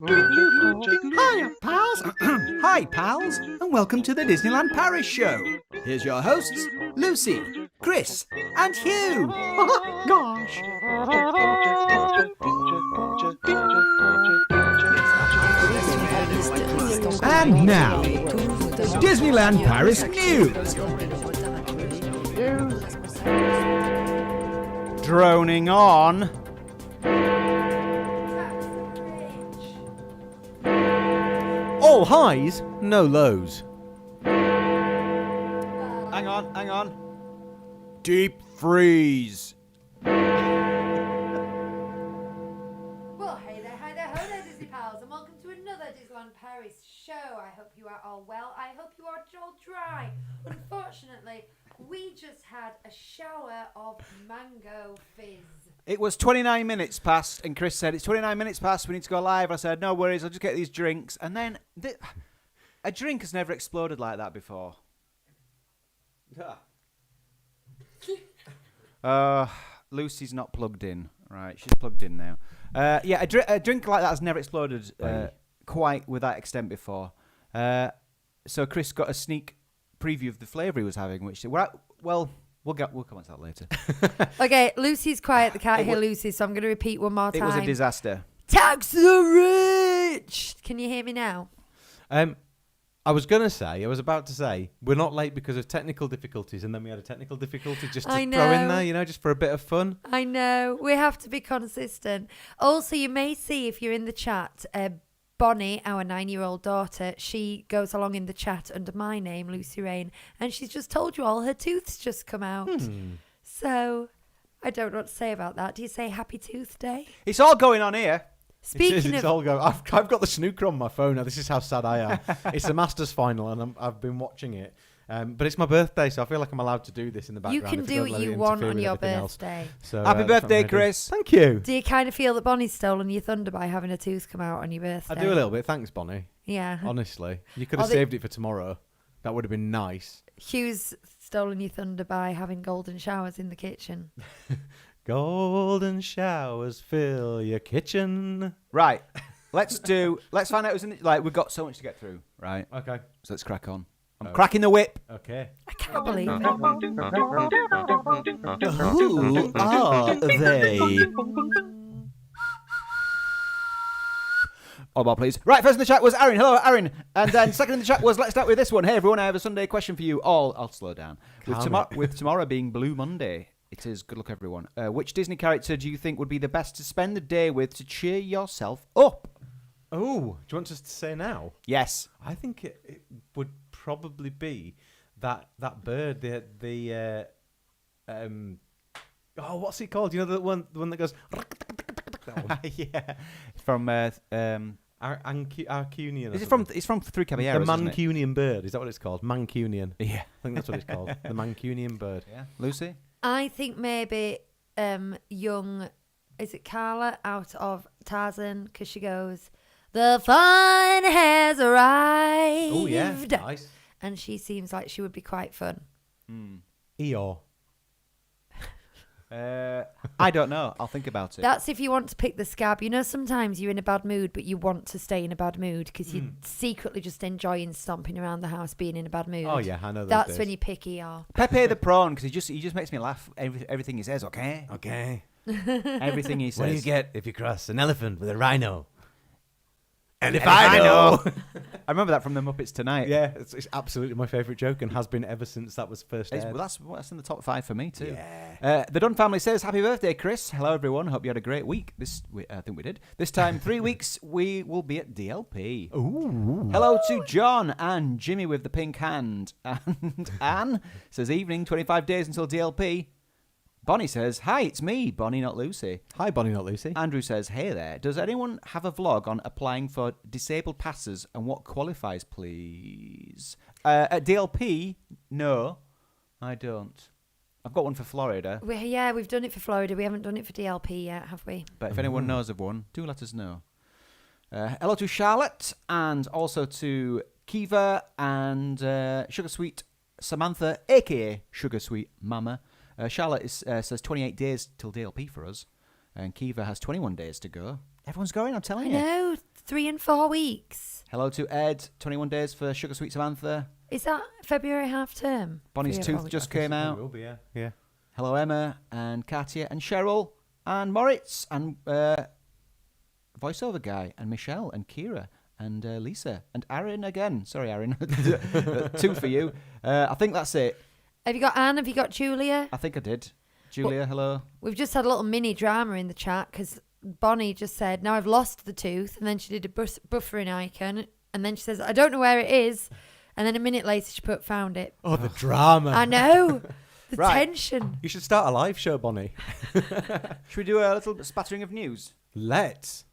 Hiya, pals. Hi, pals, and welcome to the Disneyland Paris Show. Here's your hosts, Lucy, Chris, and Hugh. Gosh. And now, Disneyland Paris News. Droning on. All highs, no lows. Hang on. Deep freeze. Well, hey there, ho there, Disney pals, and welcome to another Disneyland Paris show. I hope you are all well. I hope you are all dry. Unfortunately, we just had a shower of mango fizz. It was 29 minutes past, and Chris said, it's 29 minutes past, we need to go live. I said, no worries, I'll just get these drinks. And then, a drink has never exploded like that before. Lucy's not plugged in. Right, she's plugged in now. A drink like that has never exploded quite with that extent before. So Chris got a sneak preview of the flavour he was having, which, we'll come on to that later. Okay, Lucy's quiet. They can't hear Lucy, so I'm going to repeat one more time. It was a disaster. Tax the rich! Can you hear me now? I was about to say, we're not late because of technical difficulties, and then we had a technical difficulty just to throw in there, just for a bit of fun. I know. We have to be consistent. Also, you may see if you're in the chat, Bonnie, our 9-year-old daughter, she goes along in the chat under my name, Lucy Rain, and she's just told you all her tooth's just come out. So, I don't know what to say about that. Do you say Happy Tooth Day? It's all going on here. It's all going. I've got the snooker on my phone now. This is how sad I am. It's the Masters final, and I've been watching it. But it's my birthday, so I feel like I'm allowed to do this in the background. You can do what you want on your birthday. So, Happy birthday, Chris. Thank you. Do you kind of feel that Bonnie's stolen your thunder by having a tooth come out on your birthday? I do a little bit. Thanks, Bonnie. Yeah. Honestly. You could have saved it for tomorrow. That would have been nice. Hugh's stolen your thunder by having golden showers in the kitchen. Golden showers fill your kitchen. Right. Let's find out who's in the, we've got so much to get through, right? Okay. So let's crack on. I'm cracking the whip. Okay. I can't believe it. Who are they? All about, please. Right, first in the chat was Aaron. Hello, Aaron. And then second in the chat was, let's start with this one. Hey, everyone, I have a Sunday question for you all. I'll slow down. With tomorrow being Blue Monday, it is. Good luck, everyone. Which Disney character do you think would be the best to spend the day with to cheer yourself up? Oh, do you want us to say now? Yes. I think it would probably be that bird, what's it called? You know, the one that goes. That one. Yeah. From Arcunian. It's from Three Caballeros. The Mancunian bird. Is that what it's called? Mancunian. Yeah. I think that's what it's called. The Mancunian bird. Yeah. Lucy? I think maybe young, is it Carla out of Tarzan? Because she goes, the fun has arrived. Oh, yeah. Nice. And she seems like she would be quite fun. Eeyore. I don't know. I'll think about it. That's if you want to pick the scab. You know, sometimes you're in a bad mood, but you want to stay in a bad mood because you're secretly just enjoying stomping around the house being in a bad mood. Oh, yeah, I know those That's days. when you pick ER. Pepe the prawn, because he just makes me laugh. Everything he says, okay? Okay. Everything he says. What do you get if you cross an elephant with a rhino? And if I know. I remember that from the Muppets Tonight. Yeah, it's absolutely my favourite joke and has been ever since that was first aired. Well, that's in the top 5 for me too. Yeah. The Dunn family says, happy birthday, Chris. Hello, everyone. Hope you had a great week. I think we did. This time, 3 weeks, we will be at DLP. Ooh. Hello to John and Jimmy with the pink hand. And Anne says, evening, 25 days until DLP. Bonnie says, hi, it's me, Bonnie, not Lucy. Hi, Bonnie, not Lucy. Andrew says, hey there. Does anyone have a vlog on applying for disabled passes and what qualifies, please? At DLP, no, I don't. I've got one for Florida. We've done it for Florida. We haven't done it for DLP yet, have we? But if anyone knows of one, do let us know. Hello to Charlotte and also to Kiva and Sugar Sweet Samantha, a.k.a. Sugar Sweet Mama. Charlotte says 28 days till DLP for us, and Kiva has 21 days to go. Everyone's going, I'm telling you. I know. 3 and 4 weeks. Hello to Ed. 21 days for Sugar Sweet Samantha. Is that February half term? Bonnie's Tooth just came out. Will be, yeah. Hello, Emma and Katia and Cheryl and Moritz and voiceover guy and Michelle and Kira and Lisa and Aaron again. Sorry, Aaron. 2 for you. I think that's it. Have you got Anne? Have you got Julia? I think I did. Julia, hello. We've just had a little mini drama in the chat because Bonnie just said, now I've lost the tooth. And then she did a buffering icon. And then she says, I don't know where it is. And then a minute later she put, found it. Oh, the drama. I know. The Right. tension. You should start a live show, Bonnie. Should we do a little spattering of news? Let's.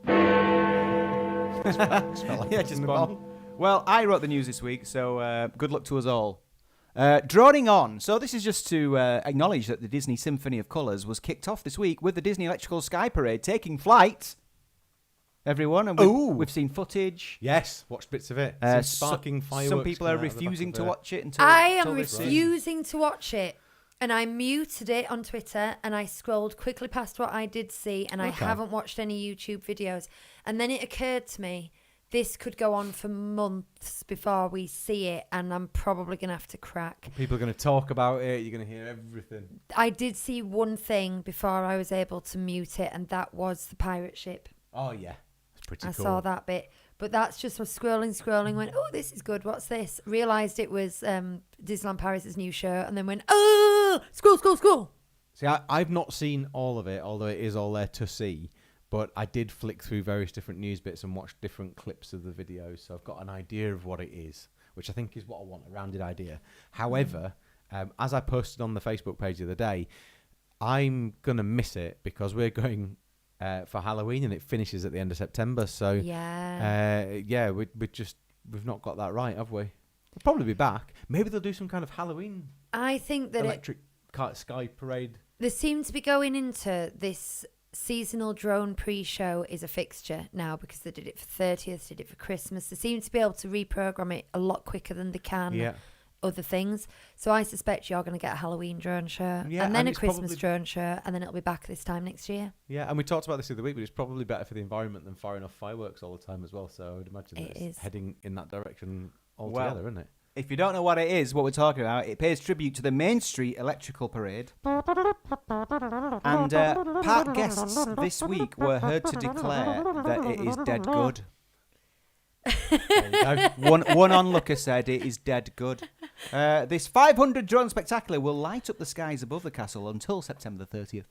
Yeah, just Bon. Well, I wrote the news this week, so good luck to us all. Droning on. So this is just to acknowledge that the Disney Symphony of Colours was kicked off this week with the Disney Electrical Sky Parade taking flight. Everyone, and we've seen footage. Yes, watched bits of it. Some sparking fireworks. Some people are coming out of the back refusing of to it. watch it until I am until they see. refusing to watch it. And I muted it on Twitter and I scrolled quickly past what I did see and I haven't watched any YouTube videos. And then it occurred to me, this could go on for months before we see it and I'm probably going to have to crack. People are going to talk about it. You're going to hear everything. I did see one thing before I was able to mute it and that was the pirate ship. Oh, yeah. It's pretty I cool. saw that bit. But that's just was scrolling, went, oh, this is good. What's this? Realised it was Disneyland Paris' new show and then went, oh, school. See, I've not seen all of it, although it is all there to see. But I did flick through various different news bits and watch different clips of the videos. So I've got an idea of what it is, which I think is what I want, a rounded idea. However, as I posted on the Facebook page the other day, I'm going to miss it because we're going for Halloween and it finishes at the end of September. So, we've not got that right, have we? We'll probably be back. Maybe they'll do some kind of Halloween I think that electric sky parade. they seem to be going into this seasonal drone pre-show is a fixture now because they did it for 30th, did it for Christmas. They seem to be able to reprogram it a lot quicker than they can other things. So I suspect you're going to get a Halloween drone show and then a Christmas drone show and then it'll be back this time next year. Yeah, and we talked about this the other week, but it's probably better for the environment than firing off fireworks all the time as well. So I would imagine that it's heading in that direction altogether, isn't it? If you don't know what it is, what we're talking about, it pays tribute to the Main Street Electrical Parade. And park guests this week were heard to declare that it is dead good. There you go. One onlooker said it is dead good. This 500 drone spectacular will light up the skies above the castle until September the 30th.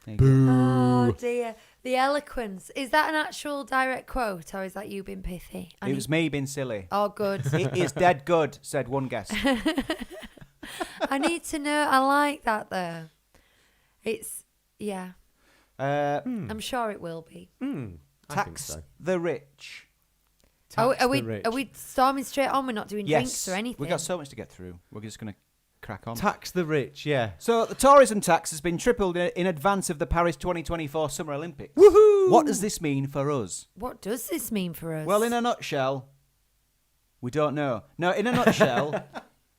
There you go. Oh dear. The eloquence. Is that an actual direct quote or is that you being pithy? It was me being silly. Oh, good. It is dead good, said one guest. I need to know. I like that though. It's, I'm sure it will be. I think Tax so. the rich. Are Tax we the rich. are we storming straight on? We're not doing drinks or anything? We've got so much to get through. We're just going to crack on. Tax the rich, yeah. So the tourism tax has been tripled in advance of the Paris 2024 Summer Olympics. Woohoo! What does this mean for us? What does this mean for us? Well, in a nutshell, we don't know. No, in a nutshell,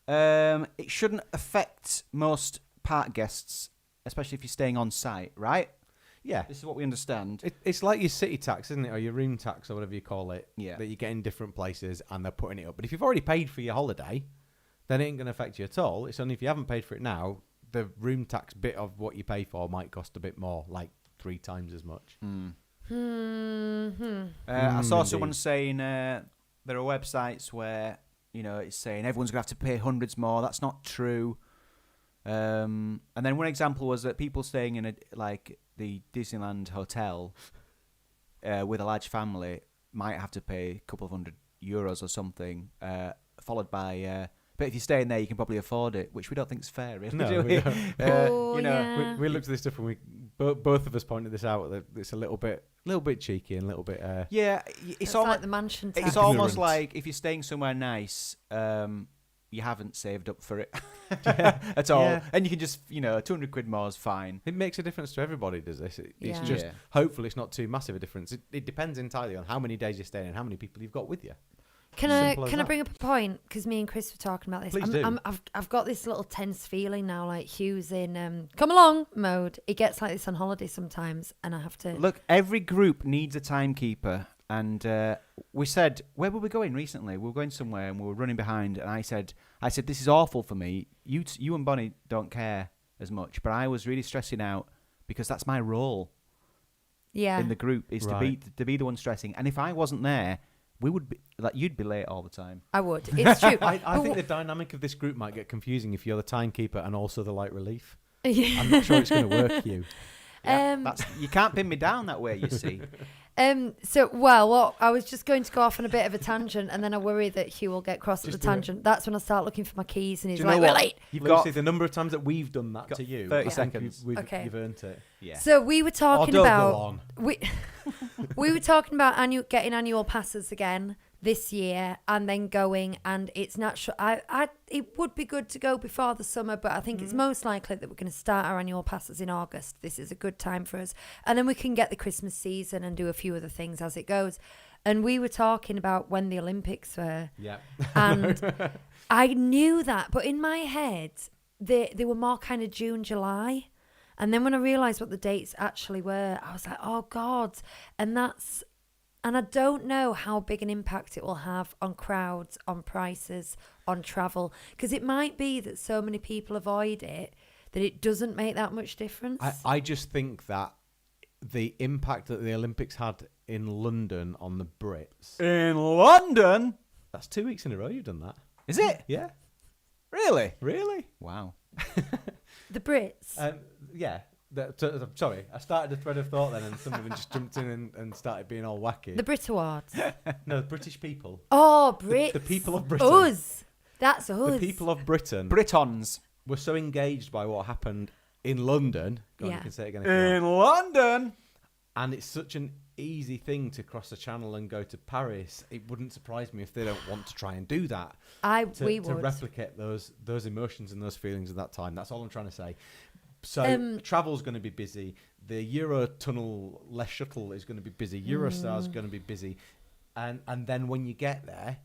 it shouldn't affect most park guests, especially if you're staying on site, right? Yeah. This is what we understand. It's like your city tax, isn't it? Or your room tax or whatever you call it. Yeah. That you get in different places and they're putting it up. But if you've already paid for your holiday, then it ain't going to affect you at all. It's only if you haven't paid for it now, the room tax bit of what you pay for might cost a bit more, like 3 times as much. I saw Indeed. someone saying there are websites where, it's saying everyone's going to have to pay hundreds more. That's not true. And then one example was that people staying in the Disneyland hotel with a large family might have to pay a couple of €100 or something, followed by... but if you're staying there, you can probably afford it, which we don't think is fair, really. No, do we don't. Yeah. We looked at this stuff and both of us pointed this out. That it's a little bit cheeky and a little bit. Yeah, It's like the mansion tax. It's almost Ignorant. like if you're staying somewhere nice, you haven't saved up for it at all, Yeah. and you can just, £200 more is fine. It makes a difference to everybody, does this? It's Yeah. just Yeah. hopefully it's not too massive a difference. It depends entirely on how many days you're staying and how many people you've got with you. Can Simple I as can I that. bring up a point? Because me and Chris were talking about this. Please do. I've got this little tense feeling now, like Hugh's in come along mode. He gets like this on holiday sometimes, and I have to. Look, every group needs a timekeeper, and we said, where were we going recently? We were going somewhere, and we were running behind. And I said, this is awful for me. You and Bonnie don't care as much, but I was really stressing out because that's my role. Yeah. In the group is to be the one stressing, and if I wasn't there, we would be you'd be late all the time. I would. It's true. I think the dynamic of this group might get confusing if you're the timekeeper and also the light relief. Yeah. I'm not sure it's going to work, you. Yeah, you can't pin me down that way, you see. Well, I was just going to go off on a bit of a tangent, and then I worry that Hugh will get cross at the tangent. That's when I start looking for my keys, and he's like, "We're late." Lucy, the number of times that we've done that to you, 30 seconds. You've earned it. Yeah. So we were talking about we were talking about getting annual passes again this year, and then going, and it's natural. It would be good to go before the summer, but I think it's most likely that we're going to start our annual passes in August. This is a good time for us, and then we can get the Christmas season and do a few other things as it goes. And we were talking about when the Olympics were, and I knew that, but in my head they were more kind of June, July. And then when I realised what the dates actually were, I was like, oh God. And I don't know how big an impact it will have on crowds, on prices, on travel. Because it might be that so many people avoid it that it doesn't make that much difference. I just think that the impact that the Olympics had in London on the Brits. In London? That's 2 weeks in a row you've done that. Is it? Yeah. Really? Really? Wow. The Brits? Yeah. Sorry, I started a thread of thought then, and someone just jumped in and started being all wacky. The Brit Awards? No, the British people. Oh, Brits. The people of Britain. Us. That's us. The people of Britain. Britons. Were so engaged by what happened in London. Go on, you can say it again if you want. In London. And it's such an easy thing to cross the channel and go to Paris. It wouldn't surprise me if they don't want to try and do that. We would. To replicate those emotions and those feelings at that time. That's all I'm trying to say. So travel's going to be busy. The Eurotunnel less shuttle is going to be busy. Eurostar's going to be busy. And then when you get there,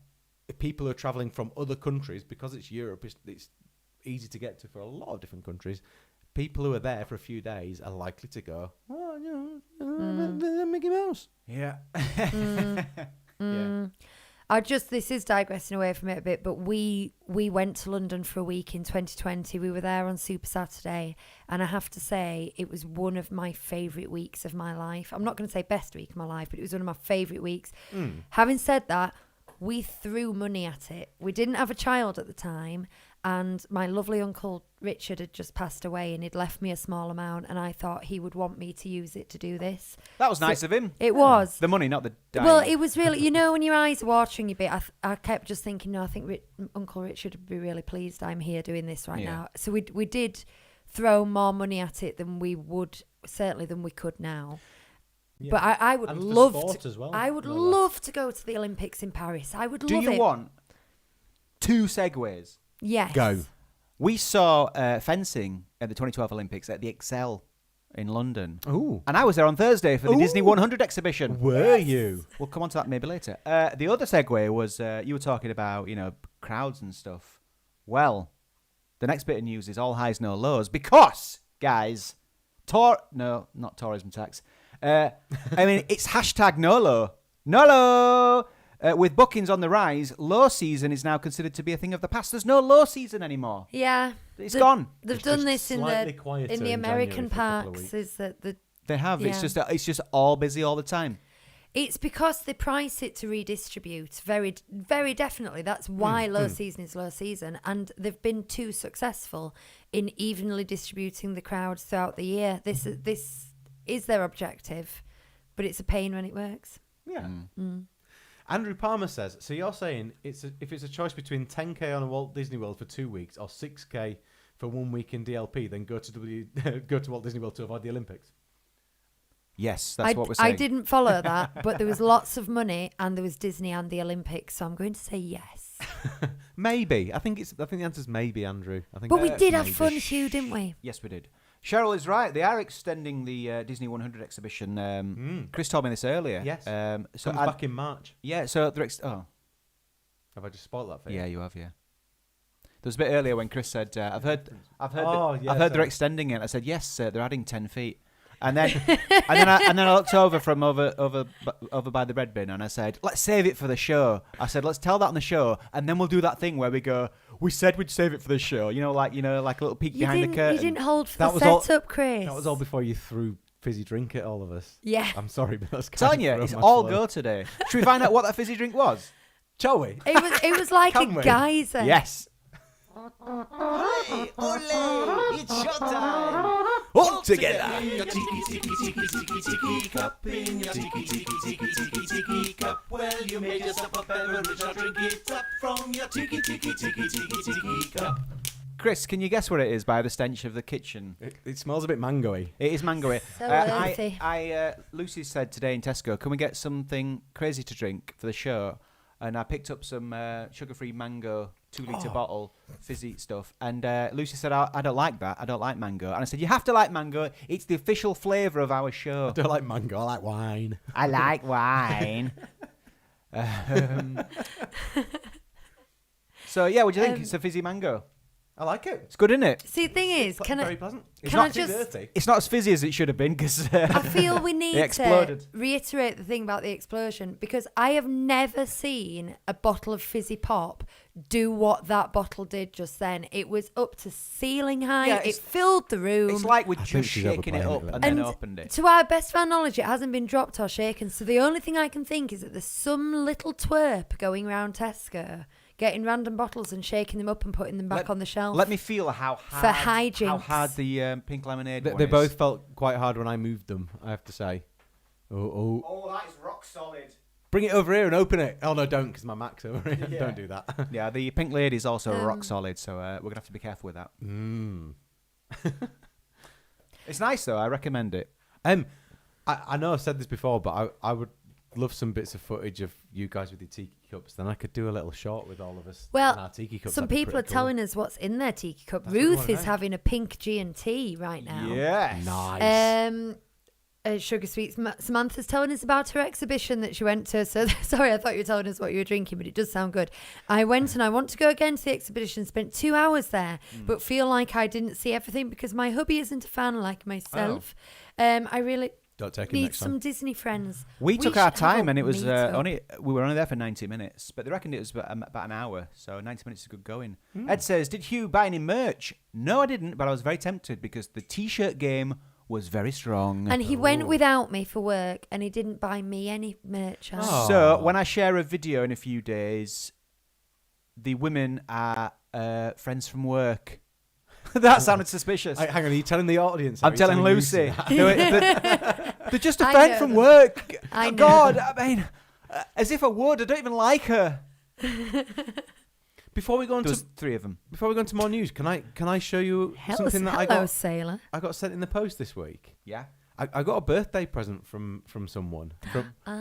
if people are travelling from other countries, because it's Europe, it's easy to get to for a lot of different countries. People who are there for a few days are likely to go, oh, you know, Mickey Mouse. Yeah. Yeah. This is digressing away from it a bit, but we went to London for a week in 2020. We were there on Super Saturday, and I have to say it was one of my favourite weeks of my life. I'm not going to say best week of my life, but it was one of my favourite weeks. Having said that, we threw money at it. We didn't have a child at the time, and my lovely uncle Richard had just passed away, and he'd left me a small amount, and I thought he would want me to use it to do this. That was nice of him. It was. The money, not the dime. Well, it was really, when your eyes are watering a bit, I kept just thinking, no, I think Uncle Richard would be really pleased I'm here doing this right now. So we did throw more money at it than we would, certainly than we could now. Yeah. But I would love to. As well, I would love to go to the Olympics in Paris. I would love it. Do you want 2 segues? Yes. Go. We saw fencing at the 2012 Olympics at the Excel in London. Ooh. And I was there on Thursday for the Disney 100 exhibition. Were you? We'll come on to that maybe later. The other segue was you were talking about, crowds and stuff. Well, the next bit of news is all highs, no lows. Because, guys, not tourism tax. It's hashtag NOLO. NOLO! With bookings on the rise, low season is now considered to be a thing of the past. There's no low season anymore. Yeah. It's gone. They've done this in the American parks. Is that they have. Yeah. It's just all busy all the time. It's because they price it to redistribute. Very, very definitely. That's why low season is low season. And they've been too successful in evenly distributing the crowds throughout the year. This is their objective, but it's a pain when it works. Yeah. Andrew Palmer says, so you're saying if it's a choice between 10k on a Walt Disney World for 2 weeks or 6k for 1 week in DLP, then go to Walt Disney World to avoid the Olympics? Yes, that's what we're saying. I didn't follow that, but there was lots of money and there was Disney and the Olympics, so I'm going to say yes. Maybe. I think the answer's maybe, Andrew. But we did have fun, Hugh, didn't we? Yes, we did. Cheryl is right. They are extending the Disney 100 exhibition. Chris told me this earlier. Yes. So comes back in March. Yeah. So they're have I just spoiled that for you? Yeah, you have. Yeah. There was a bit earlier when Chris said, "I've heard they're extending it." I said, "Yes, they're adding 10 feet." And then I looked over from over by the bread bin, and I said, "Let's save it for the show." I said, "Let's tell that on the show, and then we'll do that thing where we go. We said we'd save it for the show. Like a little peek behind the curtain." You didn't hold for That the was setup, Chris. That was all before you threw fizzy drink at all of us. Yeah. I'm sorry, but that's Telling you, it's all go today. Should we find out what that fizzy drink was? Shall we? It was like Can a we? geyser. Yes. Ole, it's showtime. All together. Your tiki tiki tiki tiki tiki cup in your tiki tiki tiki tiki tiki cup. Well, you made yourself a beverage, now drink it up from your tiki tiki tiki tiki tiki cup. Chris, can you guess what it is by the stench of the kitchen? It smells a bit mangoey. It is mangoey. So earthy. Lucy said today in Tesco, can we get something crazy to drink for the show? And I picked up some sugar-free mango 2-litre bottle fizzy stuff. And Lucy said, I don't like that. I don't like mango. And I said, you have to like mango. It's the official flavour of our show. I don't like mango. I like wine. I like wine. So, yeah, what do you think? It's a fizzy mango. I like it. It's good, isn't it? See, the thing is, Very pleasant. It's can I not too just- dirty. It's not as fizzy as it should have been because I feel we need to exploded. reiterate the thing about the explosion, because I have never seen a bottle of fizzy pop do what that bottle did just then. It was up to ceiling height. Yeah, it it's- filled the room. it's like we're I think just she's shaking it overplaying up it a and little then And opened it. to our best of our knowledge, it hasn't been dropped or shaken. So the only thing I can think is that there's some little twerp going around Tesco, getting random bottles and shaking them up and putting them back on the shelf. Let me feel how For hijinks. hard the pink lemonade one They is. both felt quite hard when I moved them, I have to say. Oh. Oh, that is rock solid. Bring it over here and open it. Oh, no, don't, because my Mac's over here. Yeah. Don't do that. Yeah, the pink lady is also rock solid, so we're going to have to be careful with that. It's nice, though. I recommend it. I know I've said this before, but I would love some bits of footage of you guys with your tiki cups. Then I could do a little short with all of us Well, and our tiki cups. some That'd be people are pretty cool. telling us what's in their tiki cup. That's what we Ruth wanna is know. having a pink G&T right now. Yes. Nice. Sugar Sweets. Samantha's telling us about her exhibition that she went to. So sorry, I thought you were telling us what you were drinking, but it does sound good. I went and I want to go again to the exhibition. Spent 2 hours there, but feel like I didn't see everything because my hubby isn't a fan like myself. I really Don't take him need next some time. Disney friends. We took our should have time, a and it was meet-up. we were only there for 90 minutes, but they reckoned it was about an hour, so 90 minutes is good going. Ed says, did Hugh buy any merch? No, I didn't, but I was very tempted because the T-shirt game was very strong. And he went without me for work, and he didn't buy me any merch. Oh. So when I share a video in a few days, the women are friends from work. That sounded suspicious. Hang on, are you telling the audience? I'm Are you telling Lucy Lucy. that? They're just a I friend know from them. work. I know God, them. I mean, as if I would. I don't even like her. Before we go on There's to 3 of them. more news, can I show you something that Hello, sailor. I got sent in the post this week? Yeah. I got a birthday present from someone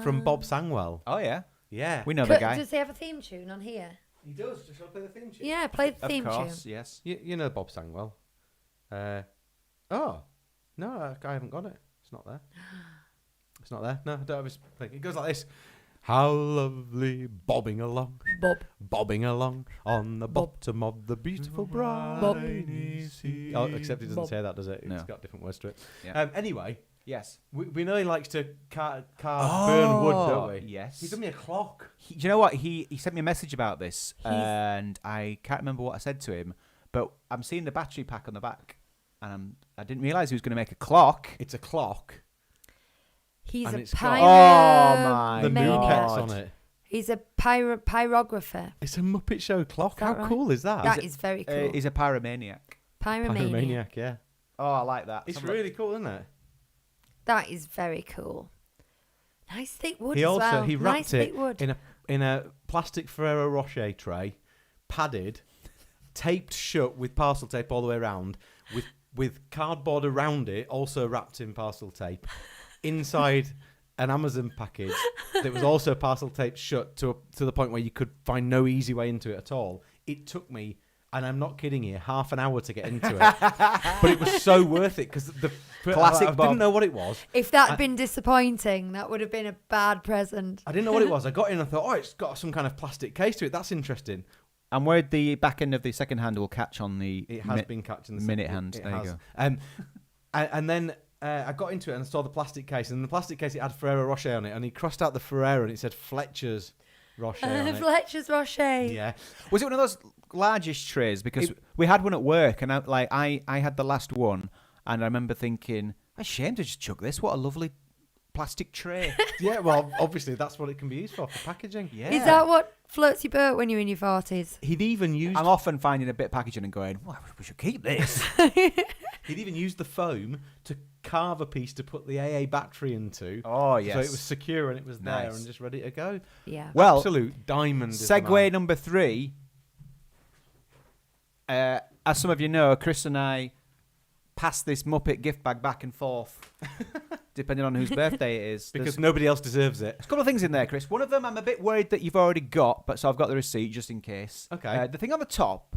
from Bob Sangwell. Oh yeah. Yeah, We know the guy. Does he have a theme tune on here? he does. Shall I play the theme tune? Yeah, play the Of theme course, tune. yes. You know Bob Sangwell. Oh no, I haven't got it. It's not there. It's not there. No, I don't have his thing. It goes like this. How lovely, bobbing along, bobbing along on the bottom of the beautiful briny sea. Oh, except it doesn't Bob. say that, does it? No. It's got different words to it. Yeah. Anyway, Yes. we know he likes to burn wood, don't we? Yes. He's done me a clock. Do you know what? He sent me a message about this, and I can't remember what I said to him, but I'm seeing the battery pack on the back, and I didn't realise he was going to make a clock. It's a clock. He's And a it's got- Oh my The moon pyromaniac. pets on it. He's a pyrographer. It's a Muppet Show clock. Is that How right? cool is that? That is very cool. He's a pyromaniac. Pyromaniac. Pyromaniac, yeah. Oh, I like that. It's really cool, isn't it? That is very cool. Nice thick wood He as also well. he nice wrapped thick it wood. in a plastic Ferrero Rocher tray, padded, taped shut with parcel tape all the way around, with cardboard around it, also wrapped in parcel tape, inside an Amazon package that was also parcel taped shut to the point where you could find no easy way into it at all. It took me, and I'm not kidding you, half an hour to get into it, but it was so worth it because the Classic I Bob. didn't know what it was. If that had been disappointing, that would have been a bad present. I didn't know what it was. I got in and I thought, oh, it's got some kind of plastic case to it. That's interesting. I'm worried the back end of the second hand will catch on the It has been catching the minute second- hand. it There you has. go. And then I got into it and saw the plastic case, and in the plastic case it had Ferrero Rocher on it, and he crossed out the Ferrero and it said Fletcher's Rocher on it. Fletcher's Rocher. Yeah. Was it one of those largest trays? Because we had one at work, and I had the last one, and I remember thinking, "I'm ashamed to just chuck this. What a lovely plastic tray." Yeah, well, obviously that's what it can be used for packaging. Yeah. Is that what floats your boat when you're in your 40s? He'd even used I'm often finding a bit of packaging and going, well, we should keep this. he'd even used the foam to carve a piece to put the AA battery into. Oh, yes. So it was secure and it was there Nice. and just ready to go. Yeah. Well, Absolute diamond. is the segue man. number 3. As some of you know, Chris and I pass this Muppet gift bag back and forth, depending on whose birthday it is. Because There's nobody else deserves it. a couple of things in there, Chris. One of them I'm a bit worried that you've already got, but so I've got the receipt just in case. Okay. The thing on the top,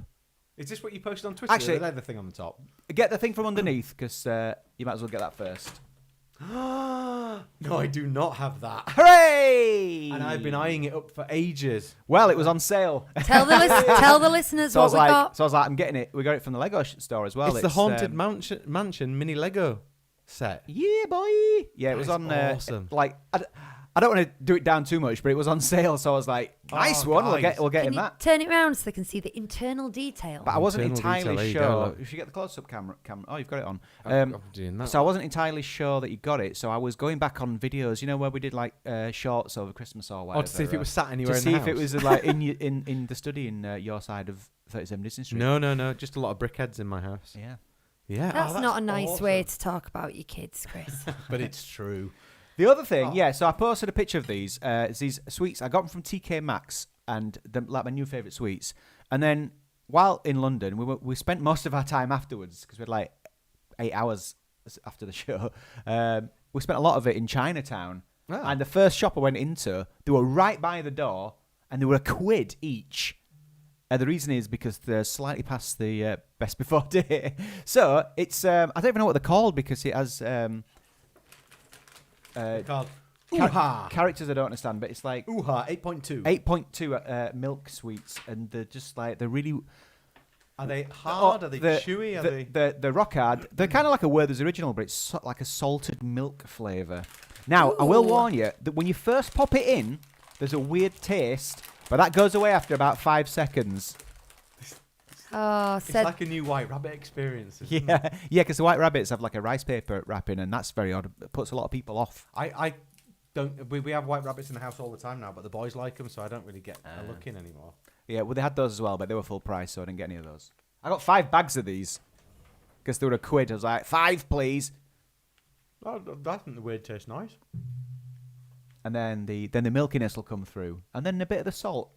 Is this what you posted on Twitter? Actually- the other thing on the top. get the thing from underneath, because you might as well get that first. No, I do not have that. Hooray! And I've been eyeing it up for ages. Well, it was on sale. Tell the listeners So I what was we like, got. so I was like, I'm getting it. We got it from the Lego store as well. it's the Haunted um, Mansion mini Lego set. Yeah, boy. Yeah, it was That's on. awesome. Like, I don't want to do it down too much, but it was on sale, so I was like, nice Oh, one. guys. We'll get Can him you that. turn it around so they can see the internal detail? But I wasn't Internal detail, entirely there you go, sure. look. You should get the close-up camera. Oh, you've got it on. I'm doing that. So I wasn't entirely sure that you got it. So I was going back on videos, you know, where we did like shorts over Christmas or whatever. to see if it was sat anywhere to in see the if it house. was like in the study in your side of 37 Disney Street. No. Just a lot of brickheads in my house. Yeah. Yeah. That's not a nice awesome. way to talk about your kids, Chris. But it's true. The other thing, Oh. yeah, so I posted a picture of these. It's these sweets. I got them from TK Maxx, and like my new favourite sweets. And then while in London, we spent most of our time afterwards, because we had like 8 hours after the show. We spent a lot of it in Chinatown. Ah. And the first shop I went into, they were right by the door, and they were £1 each. The reason is because they're slightly past the best before date. So it's, I don't even know what they're called, because it has... Called characters I don't understand, but it's like Ooh-ha, 8.2. 8.2 milk sweets, and they're just like they're really. Are they hard? Are they chewy? Are they? The rock hard. They're kind of like a Werther's original, but it's like a salted milk flavour. Now I will Ooh. warn you that when you first pop it in, there's a weird taste, but that goes away after about 5 seconds. Oh, It's said like a new White Rabbit experience. Isn't Yeah, it? yeah, because the white rabbits have like a rice paper wrapping, and that's very odd. It puts a lot of people off. I don't. We have White Rabbits in the house all the time now, but the boys like them, so I don't really get a look in anymore. Yeah, well, they had those as well, but they were full price, so I didn't get any of those. I got 5 bags of these because they were £1. I was like, 5, please. Oh, I think the weird tastes nice. And then the milkiness will come through, and then a bit of the salt.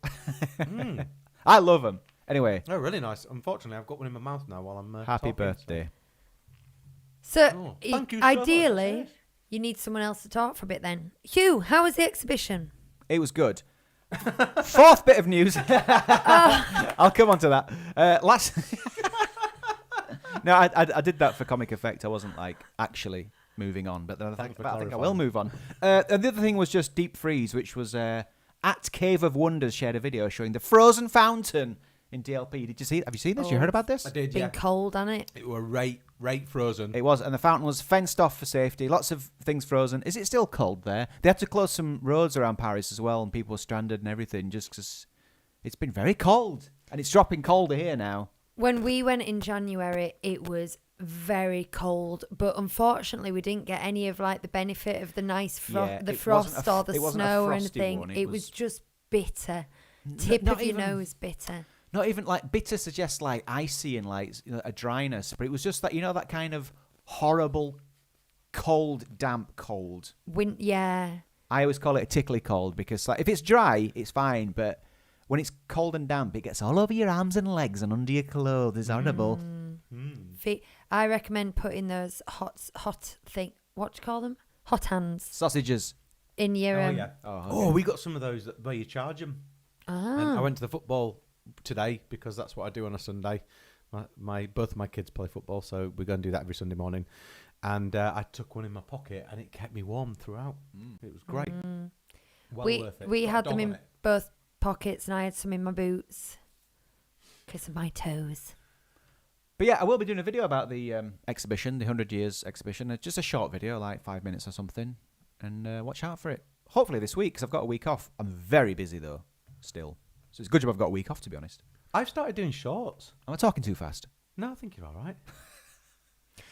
Mm. I love them. Anyway, Oh, really nice. Unfortunately, I've got one in my mouth now while I'm happy talking, birthday. so. Oh, thank you so much, Ideally, that's it. you need someone else to talk for a bit. Then, Hugh, how was the exhibition? It was good. 4th bit of news. I'll come on to that. Last. No, I did that for comic effect. I wasn't like actually moving on, but then I think I will move on. And the other thing was just Deep Freeze, which was at Cave of Wonders shared a video showing the frozen fountain in DLP. Did you see it? Have you seen this? You heard about this? I did, Been yeah. cold on it. It were right frozen. It was, and the fountain was fenced off for safety. Lots of things frozen. Is it still cold there? They had to close some roads around Paris as well, and people were stranded and everything just because it's been very cold, and it's dropping colder here now. When we went in January, it was very cold, but unfortunately, we didn't get any of like the benefit of the nice Yeah, the it frost wasn't a or f- the it wasn't a snow or frosty anything. one, It it was was- just bitter. Tip not of your even- nose bitter. Not even like bitter suggests like icy and like a dryness, but it was just that that kind of horrible, cold, damp cold. Yeah. I always call it a tickly cold because like if it's dry, it's fine, but when it's cold and damp, it gets all over your arms and legs and under your clothes. It's horrible. I recommend putting those hot thing. What do you call them? Hot hands Sausages. in your. Oh, yeah. Oh, okay. Oh, we got some of those where you charge them. And I went to the football today because that's what I do on a Sunday. Both my kids play football, so we're going to do that every Sunday morning. And I took one in my pocket, and it kept me warm throughout. It was great. Well worth it. We Got a had dog them on in it. both pockets, and I had some in my boots because of my toes. But yeah, I will be doing a video about the exhibition, the 100 Years exhibition. It's just a short video, like 5 minutes or something. And watch out for it. Hopefully this week, because I've got a week off. I'm very busy, though, still. So it's a good job I've got a week off, to be honest. I've started doing shorts. Am I talking too fast? No, I think you're all right.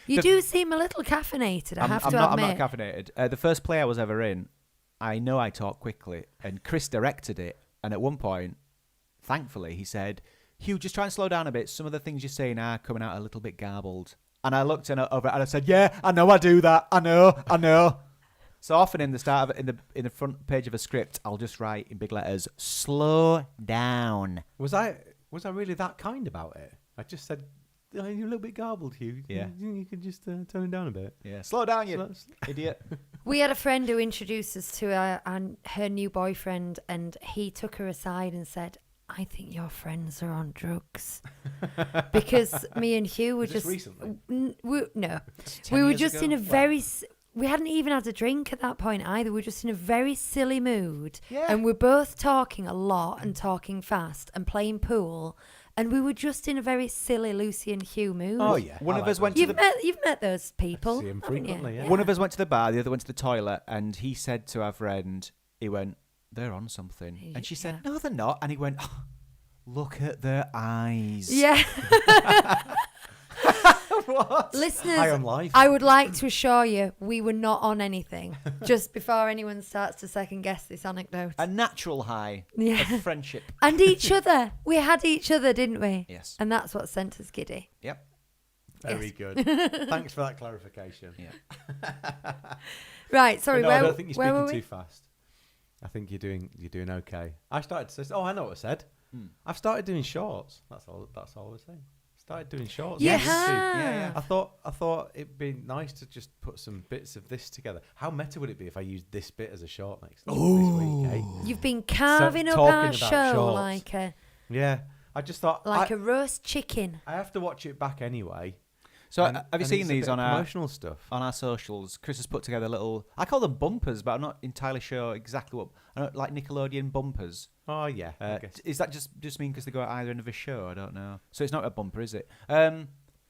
You do seem a little caffeinated, I have to I'm admit. not caffeinated. The first play I was ever in, I know I talk quickly, and Chris directed it. And at one point, thankfully, he said, Hugh, just try and slow down a bit. Some of the things you're saying are coming out a little bit garbled. And I looked over and I said, yeah, I know I do that. I know. So often in the start of in the front page of a script, I'll just write in big letters, slow down. Was I really that kind about it? I just said, oh, you're a little bit garbled, Hugh. Yeah. You could just tone it down a bit. Yeah. Slow down, you idiot. We had a friend who introduced us to her new boyfriend, and he took her aside and said, I think your friends are on drugs. Because me and Hugh were just... recently? We were just in a very... We hadn't even had a drink at that point either. We were just in a very silly mood. Yeah. And we're both talking a lot and talking fast and playing pool. And we were just in a very silly Lucy and Hugh mood. Oh, yeah. One of us went You've met those people. See 'em haven't you? frequently, yeah. One of us went to the bar, the other went to the toilet, and he said to our friend, he went, they're on something. And she said, no, they're not. And he went, oh, look at their eyes. Yeah. What? Listeners, High on life. I would like to assure you we were not on anything just before anyone starts to second guess this anecdote. A natural high Yeah. of friendship. And each other. We had each other, didn't we? Yes. And that's what sent us giddy. Yep. Very Yes. good. Thanks for that clarification. Yeah. Right, sorry, But no, I don't think you're where were speaking we? too fast. I think you're doing okay. I started to say, I know what I said. Hmm. I've started doing shorts. That's all I was saying. Started doing shorts. You on YouTube. have. Yeah. I thought it'd be nice to just put some bits of this together. How meta would it be if I used this bit as a short next this week? Eh? You've been carving up talking our about show shorts. Yeah, I just thought like a roast chicken. I have to watch it back anyway. So And- have you and seen it's a these bit on of our promotional stuff? on our socials? Chris has put together little. I call them bumpers, but I'm not entirely sure exactly what. I don't like Nickelodeon bumpers. Oh yeah, I guess. Is that just mean because they go at either end of a show? I don't know. So it's not a bumper, is it?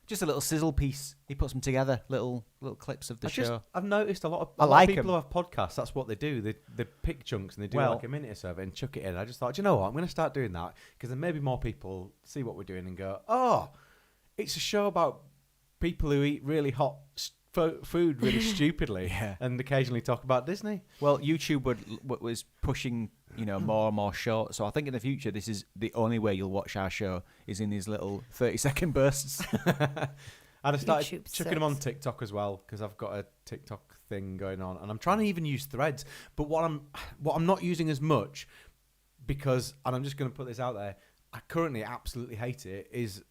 Just a little sizzle piece. He puts them together, little clips of the show. I've noticed a lot I of like people 'em. who have podcasts. That's what they do. They pick chunks and they do Well- like a minute or so of it and chuck it in. I just thought, do you know what? I'm going to start doing that because then maybe more people see what we're doing and go, oh, it's a show about people who eat really hot food really stupidly Yeah. and occasionally talk about Disney. Well, YouTube was pushing, more and more short. So I think in the future, this is the only way you'll watch our show is in these little 30-second bursts. And I started YouTube chucking them on sucks. TikTok as well because I've got a TikTok thing going on, and I'm trying to even use Threads. But what I'm not using as much because, and I'm just going to put this out there, I currently absolutely hate it. Is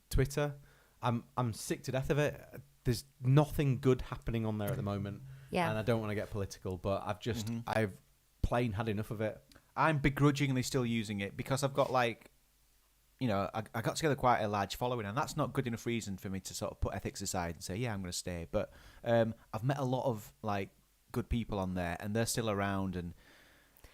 Twitter? I'm sick to death of it. There's nothing good happening on there at the moment, Yeah. and I don't want to get political, but I've plain had enough of it. I'm begrudgingly still using it because I've got I got together quite a large following, and that's not good enough reason for me to sort of put ethics aside and say, yeah, I'm going to stay. But I've met a lot of good people on there, and they're still around, and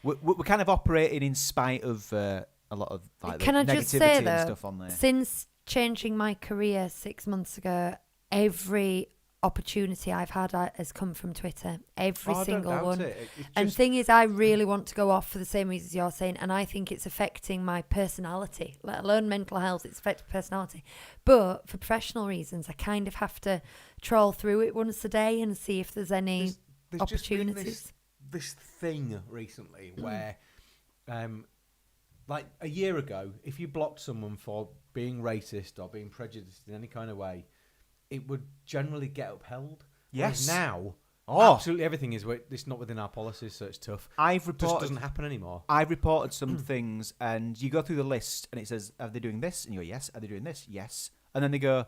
we're kind of operating in spite of a lot of the Can I negativity just say, and though, stuff on there. since changing my career 6 months ago, every opportunity I've had has come from Twitter. Every Oh, I don't single doubt one. it. It's And just- thing is, I really want to go off for the same reasons you're saying, and I think it's affecting my personality, let alone mental health. It's affecting personality. But for professional reasons, I kind of have to trawl through it once a day and see if there's any There's just been opportunities. this thing recently where, like a year ago, if you blocked someone for being racist or being prejudiced in any kind of way, it would generally get upheld. Yes. Whereas now, Oh. absolutely everything is. It's not within our policies, so it's tough. I've It just reported. doesn't happen anymore. I've reported some things, and you go through the list, and it says, "Are they doing this?" And you go, "Yes." "Are they doing this?" "Yes." And then they go,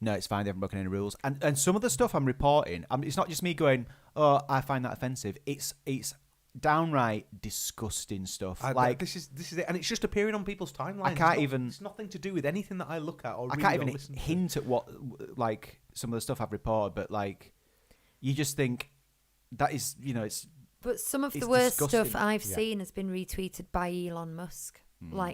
"No, it's fine. They haven't broken any rules." And some of the stuff I'm reporting, it's not just me going, "Oh, I find that offensive." It's downright disgusting stuff. This is it, and it's just appearing on people's timelines. I can't It's nothing to do with anything that I look at or I read can't or even listen to. hint at what some of the stuff I've reported, but you just think that is it's. But some of It's the worst disgusting. stuff I've Yeah. seen has been retweeted by Elon Musk,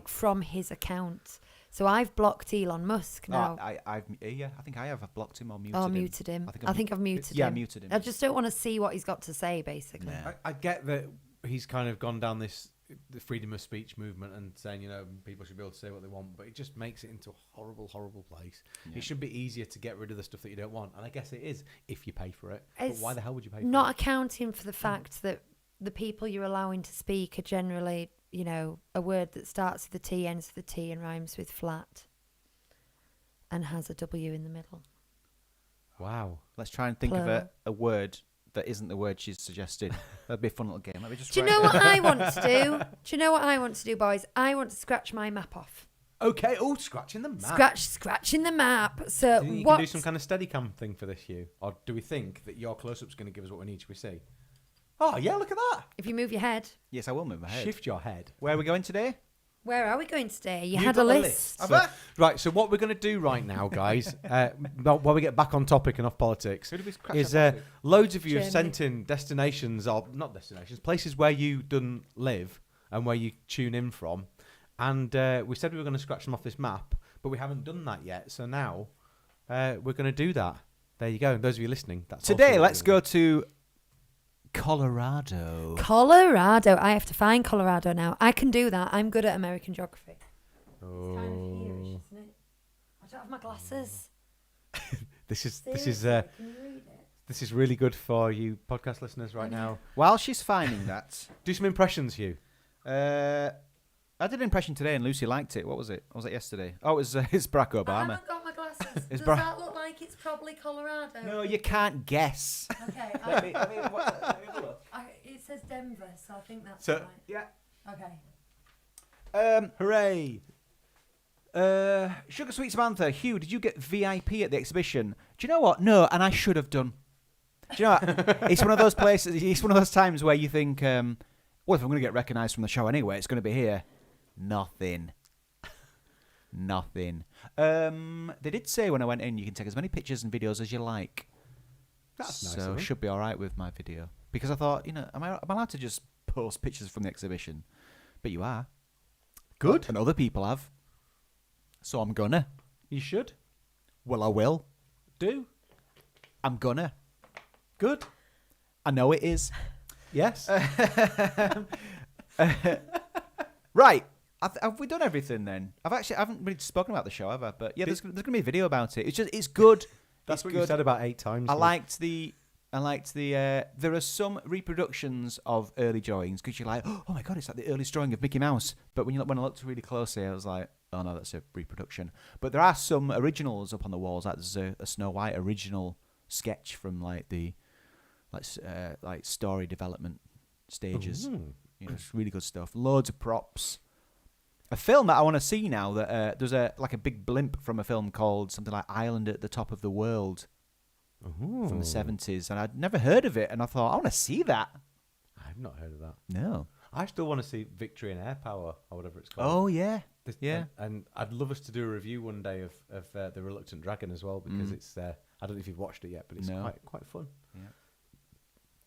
from his account. So I've blocked Elon Musk now. I think I have. I've blocked him or muted him. Muted him. I think I've muted him. Yeah, muted him. I just don't want to see what he's got to say, basically. Yeah. I get that he's kind of gone down the freedom of speech movement and saying, people should be able to say what they want, but it just makes it into a horrible, horrible place. Yeah. It should be easier to get rid of the stuff that you don't want, and I guess it is if you pay for it. But why the hell would you pay for it? Not accounting for the fact that the people you're allowing to speak are generally, a word that starts with a T, ends with a T, and rhymes with flat, and has a W in the middle. Wow. Let's try and think of a word that isn't the word she's suggested. That'd be a fun little game. Let me just. Do you know what I want to do? Do you know what I want to do, boys? I want to scratch my map off. Okay. Oh, scratching the map. Scratching the map. So do you think you what? can do some kind of Steadicam thing for this, Hugh? Or do we think that your close-up's going to give us what we need? Should we see? Oh, yeah, look at that. If you move your head. Yes, I will move my head. Shift your head. Where are we going today? Where are we going today? You You've had got a the list. Right, so what we're going to do right now, guys, while we get back on topic and off politics, is loads of you have sent in destinations, or not destinations, places where you don't live and where you tune in from. And we said we were going to scratch them off this map, but we haven't done that yet. So now we're going to do that. There you go. And those of you listening, that's today. Let's go to Colorado. I have to find Colorado now. I can do that. I'm good at American geography. Oh. It's kind of hereish, isn't it? I don't have my glasses. This is Can you read it? this is really good for you podcast listeners right now. While she's finding that, Do some impressions, Hugh. I did an impression today and Lucy liked it. What was it? Or was it yesterday? Oh, it's Barack Obama. I haven't got my glasses. Is Does Bra- that look like it's probably Colorado? No, you can't guess. Okay. Let me have a look. It says Denver, so I think that's So- right. Yeah. Okay. Hooray! Sugar Sweet Samantha, Hugh, did you get VIP at the exhibition? Do you know what? No, and I should have done. Do you know what? It's one of those places, it's one of those times where you think, well, if I'm going to get recognised from the show anyway, it's going to be here. Nothing. They did say when I went in, you can take as many pictures and videos as you like. That's nice. So should be all right with my video. Because I thought, am I allowed to just post pictures from the exhibition? But you are. Good. And other people have. So I'm gonna. You should. Well, I will. Do. I'm gonna. Good. I know it is. Yes. Right. Have we done everything then? I haven't really spoken about the show, have I? But yeah, there's going to be a video about it. It's good. That's it's what good. you said about 8 times. I liked the. There are some reproductions of early drawings because you're like, oh my god, it's like the earliest drawing of Mickey Mouse. But when I looked really closely, I was like, oh no, that's a reproduction. But there are some originals up on the walls. Like there's a Snow White original sketch from like the story development stages. Ooh. It's really good stuff. Loads of props. A film that I want to see now. That there's a big blimp from a film called something like Island at the Top of the World. Ooh. From the 70s, and I'd never heard of it, and I thought, I want to see that. I've not heard of that. No. I still want to see Victory and Air Power, or whatever it's called. Oh, yeah. Yeah. And I'd love us to do a review one day of The Reluctant Dragon as well, because it's, I don't know if you've watched it yet, but it's quite fun. Yeah.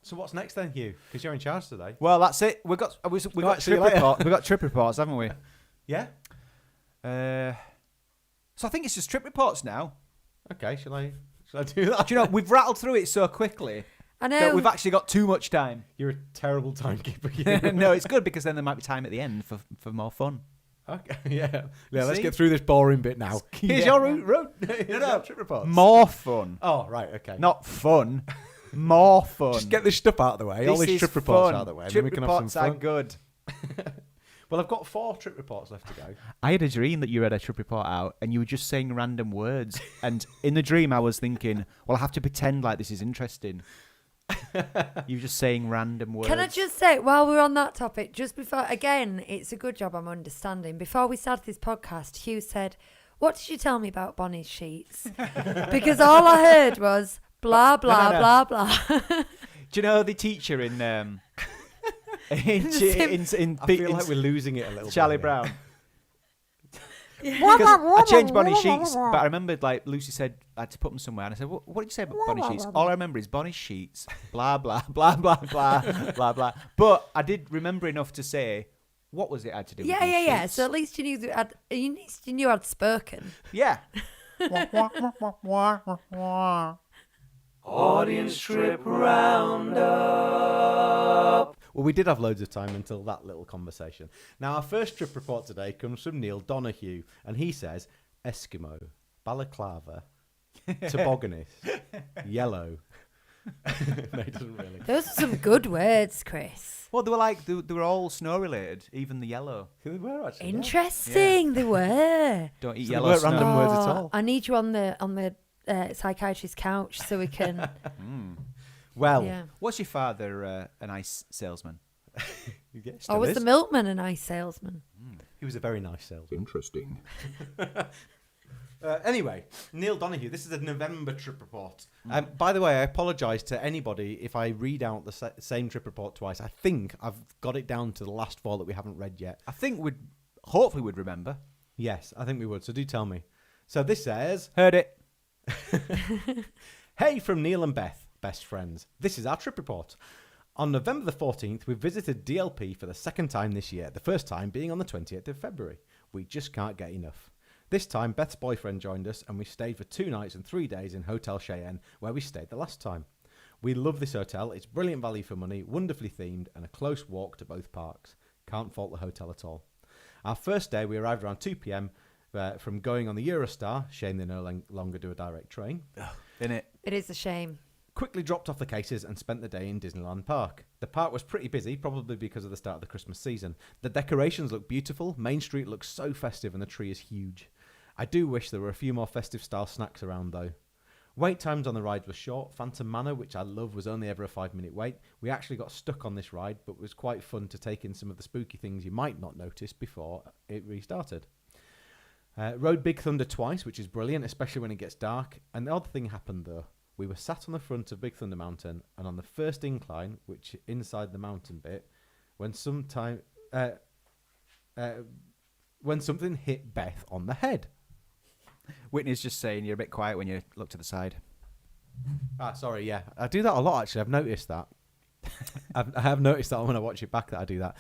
So what's next then, Hugh? Because you're in charge today. Well, that's it. We've got trip reports. We've got trip reports, haven't we? Yeah? So I think it's just trip reports now. Okay, shall I do that? Do you know, we've rattled through it so quickly I know. that we've actually got too much time. You're a terrible timekeeper, Hugh. No, it's good because then there might be time at the end for more fun. Okay, yeah. Let's See? get through this boring bit now. Here's your route. Here's your trip reports. More fun. Oh, right, okay. Not fun. More fun. Just get this stuff out of the way. All This these is trip reports fun. out of the way. And Trip then we can reports have some are fun. good. Well, I've got 4 trip reports left to go. I had a dream that you read a trip report out and you were just saying random words. And in the dream, I was thinking, well, I have to pretend like this is interesting. You were just saying random words. Can I just say, while we're on that topic, just before, again, it's a good job I'm understanding. Before we started this podcast, Hugh said, what did you tell me about Bonnie's sheets? Because all I heard was blah, blah, No. blah, blah. Do you know the teacher in I feel like we're losing it a little Charlie bit. Brown? Because I changed Bonnie's sheets, but I remembered like Lucy said I had to put them somewhere, and I said, "What did you say about Bonnie's sheets?" All I remember is Bonnie's sheets, blah blah blah blah blah blah blah. But I did remember enough to say what was it had to do Yeah, with these yeah. sheets? So at least at least you knew I'd spoken. Yeah. Audience trip roundup. Well, we did have loads of time until that little conversation. Now, our first trip report today comes from Neil Donahue, and he says Eskimo, balaclava, tobogganist, yellow. No, he doesn't really. Those are some good words, Chris. Well, they were like, they were all snow related, even the yellow. They were actually. Interesting, they were. Don't eat So they yellow weren't snow. random words at Oh, all. I need you on the psychiatrist's couch so we can. Well, Yeah. Was your father a nice salesman? yeah, Or still was is. the milkman a nice salesman? He was a very nice salesman. Interesting. Anyway, Neil Donahue, this is a November trip report. By the way, I apologise to anybody if I read out the same trip report twice. I think I've got it down to the last four that we haven't read yet. I think hopefully we'd remember. Yes, I think we would, so do tell me. So this says, Heard it. Hey from Neil and Beth, best friends. This is our trip report. On November the 14th, we visited DLP for the second time this year, the first time being on the 20th of February. We just can't get enough. This time, Beth's boyfriend joined us, and we stayed for 2 nights and 3 days in Hotel Cheyenne, where we stayed the last time. We love this hotel. It's brilliant value for money, wonderfully themed, and a close walk to both parks. Can't fault the hotel at all. Our first day, we arrived around 2 p.m. From going on the Eurostar. Shame they no longer do a direct train. In it. It is a shame. Quickly dropped off the cases and spent the day in Disneyland Park. The park was pretty busy, probably because of the start of the Christmas season. The decorations look beautiful, Main Street looks so festive, and the tree is huge. I do wish there were a few more festive style snacks around though. Wait times on the rides were short. Phantom Manor, which I love, was only ever a 5-minute wait. We actually got stuck on this ride, but it was quite fun to take in some of the spooky things you might not notice before it restarted. Rode Big Thunder twice, which is brilliant, especially when it gets dark. And the odd thing happened though. We were sat on the front of Big Thunder Mountain, and on the first incline, which inside the mountain bit, when something hit Beth on the head. Whitney's just saying you're a bit quiet when you look to the side. Ah, sorry, yeah. I do that a lot, actually. I've noticed that. I have noticed that when I watch it back that I do that.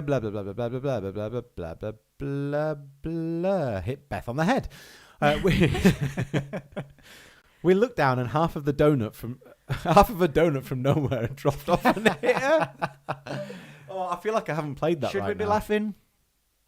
Blah, blah, blah, blah, blah, blah, blah, blah, blah, blah, blah, blah, blah. Hit Beth on the head. We looked down and half of a donut from nowhere dropped off and hit her. Oh, I feel like I haven't played that Should right we be now. laughing?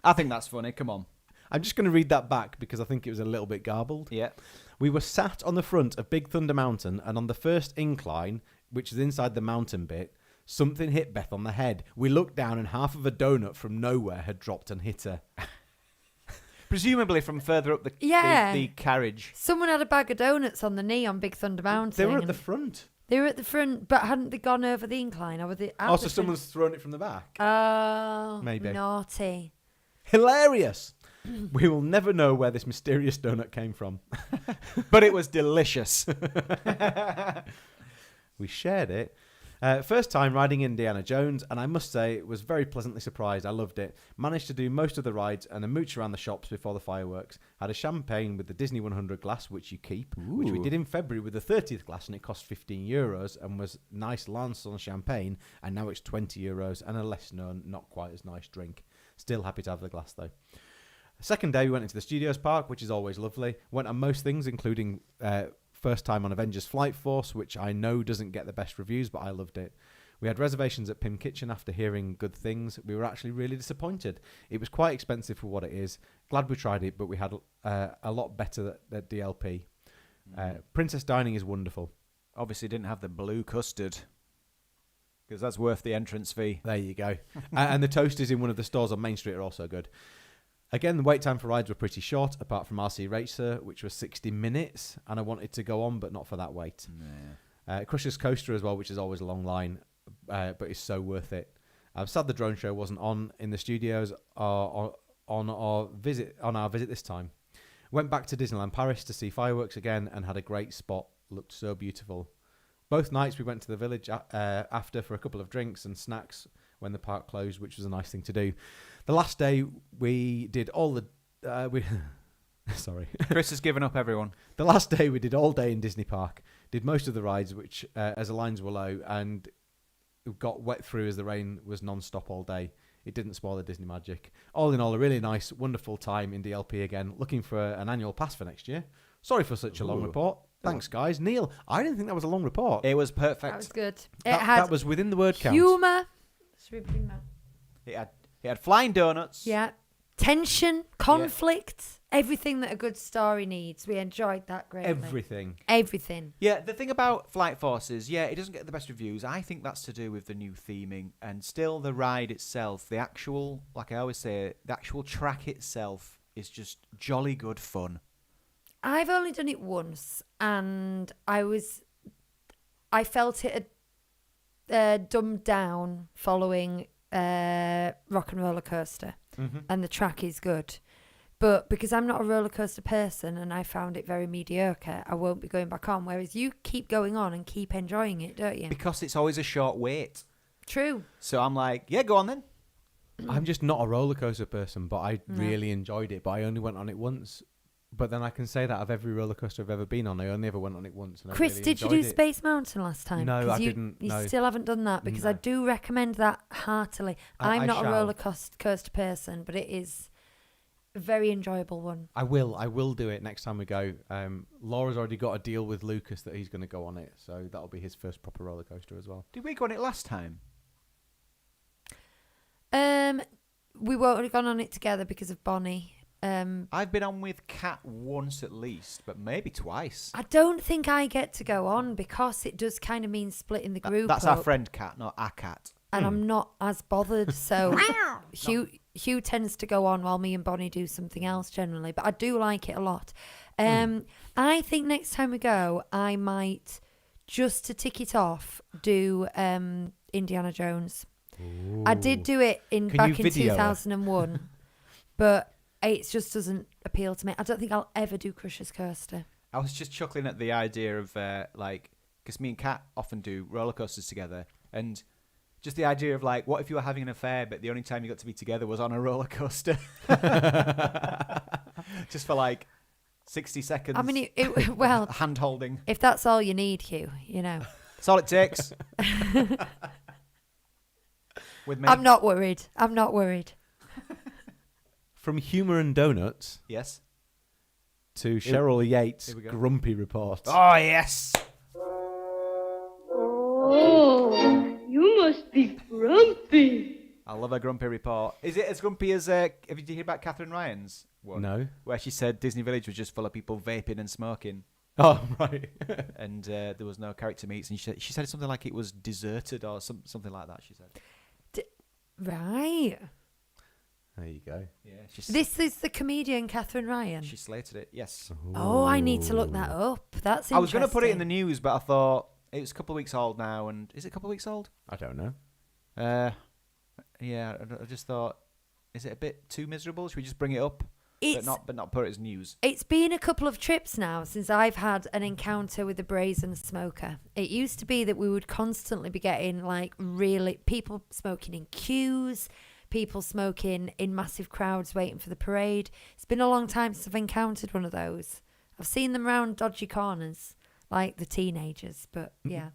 I think that's funny. Come on. I'm just going to read that back because I think it was a little bit garbled. Yeah. We were sat on the front of Big Thunder Mountain, and on the first incline, which is inside the mountain bit, something hit Beth on the head. We looked down and half of a donut from nowhere had dropped and hit her. Presumably from further up the carriage. Someone had a bag of donuts on the knee on Big Thunder Mountain. They were at the front. They were at the front, but hadn't they gone over the incline? Or were they at Oh, the so front? someone's thrown it from the back. Oh, Maybe. naughty. Hilarious. We will never know where this mysterious donut came from. But it was delicious. We shared it. First time riding Indiana Jones, and I must say it was very pleasantly surprised. I loved it. Managed to do most of the rides and a mooch around the shops before the fireworks. Had a champagne with the Disney 100 glass, which you keep, which we did in February with the 30th glass, and it cost €15 and was nice Lance on champagne, and now it's €20 and a less known, not quite as nice drink. Still happy to have the glass though. Second day we went into the Studios Park, which is always lovely. Went on most things, including first time on Avengers Flight Force, which I know doesn't get the best reviews, but I loved it. We had reservations at Pim Kitchen after hearing good things. We were actually really disappointed. It was quite expensive for what it is. Glad we tried it, but we had a lot better at DLP. Princess Dining is wonderful. Obviously didn't have the blue custard, because that's worth the entrance fee. There you go. And the toasters in one of the stores on Main Street are also good. Again, the wait time for rides were pretty short, apart from RC Racer, which was 60 minutes, and I wanted to go on, but not for that wait. Crusher's Coaster as well, which is always a long line, but is so worth it. I'm sad the drone show wasn't on in the studios on our visit this time. Went back to Disneyland Paris to see fireworks again and had a great spot. Looked so beautiful. Both nights we went to the village after for a couple of drinks and snacks when the park closed, which was a nice thing to do. The last day we did all the... Sorry. Chris has given up everyone. The last day we did all day in Disney Park. Did most of the rides, which as the lines were low, and got wet through as the rain was non-stop all day. it didn't spoil the Disney magic. All in all, a really nice, wonderful time in DLP again. Looking for an annual pass for next year. Sorry for such a long report. Thanks, guys. Neil, I didn't think that was a long report. It was perfect. That was good. That was within the word count. Humour. Should we bring that? It had flying donuts. Yeah. Tension, conflict, everything that a good story needs. We enjoyed that greatly. Everything. Yeah, the thing about Flight Forces, it doesn't get the best reviews. I think that's to do with the new theming and still the ride itself. The actual, like I always say, the actual track itself is just jolly good fun. I've only done it once, and I felt it had dumbed down following Rock and Roller Coaster, and the track is good. But because I'm not a roller coaster person and I found it very mediocre, I won't be going back on. Whereas you keep going on and keep enjoying it, don't you? Because it's always a short wait. True. So I'm like, yeah, go on then. I'm just not a roller coaster person, but I really enjoyed it. But I only went on it once. But then I can say that of every roller coaster I've ever been on, I only ever went on it once. And Chris, I really did you do Space Mountain last time? No, I didn't. You no. still haven't done that because I do recommend that heartily. I'm not a roller coaster person, but it is a very enjoyable one. I will do it next time we go. Laura's already got a deal with Lucas that he's going to go on it, so that'll be his first proper roller coaster as well. Did we go on it last time? We won't have gone on it together because of Bonnie. I've been on with Kat once at least, but maybe twice. I don't think I get to go on because it does kind of mean splitting the group That's up. our friend Kat, not our cat. And I'm not as bothered, so Hugh tends to go on while me and Bonnie do something else generally, but I do like it a lot. I think next time we go, I might, just to tick it off, do Indiana Jones. Ooh. I did do it back in 2001, but it just doesn't appeal to me. I don't think I'll ever do Crusher's Coaster. I was just chuckling at the idea of because me and Kat often do roller coasters together, and just the idea of what if you were having an affair, but the only time you got to be together was on a roller coaster, just for 60 seconds. I mean, well, hand holding. If that's all you need, Hugh, That's all it takes. With me, I'm not worried. From Humour and Donuts, yes, to Cheryl Yates' Grumpy Report. Oh yes. Oh, you must be grumpy. I love a grumpy report. Is it as grumpy as? Have you heard about Catherine Ryan's one? No. Where she said Disney Village was just full of people vaping and smoking. Oh right. And there was no character meets, and she said something like it was deserted or something like that. She said. Right. There you go. Yeah. This is the comedian Catherine Ryan. She slated it. Yes. Oh, I need to look that up. That's interesting. I was going to put it in the news, but I thought it's a couple of weeks old now. And is it a couple of weeks old? I don't know. Yeah. I just thought, is it a bit too miserable? Should we just bring it up, but not put it as news? It's been a couple of trips now since I've had an encounter with the brazen smoker. It used to be that we would constantly be getting really people smoking in queues. People smoking in massive crowds waiting for the parade. It's been a long time since I've encountered one of those. I've seen them around dodgy corners, like the teenagers, but yeah.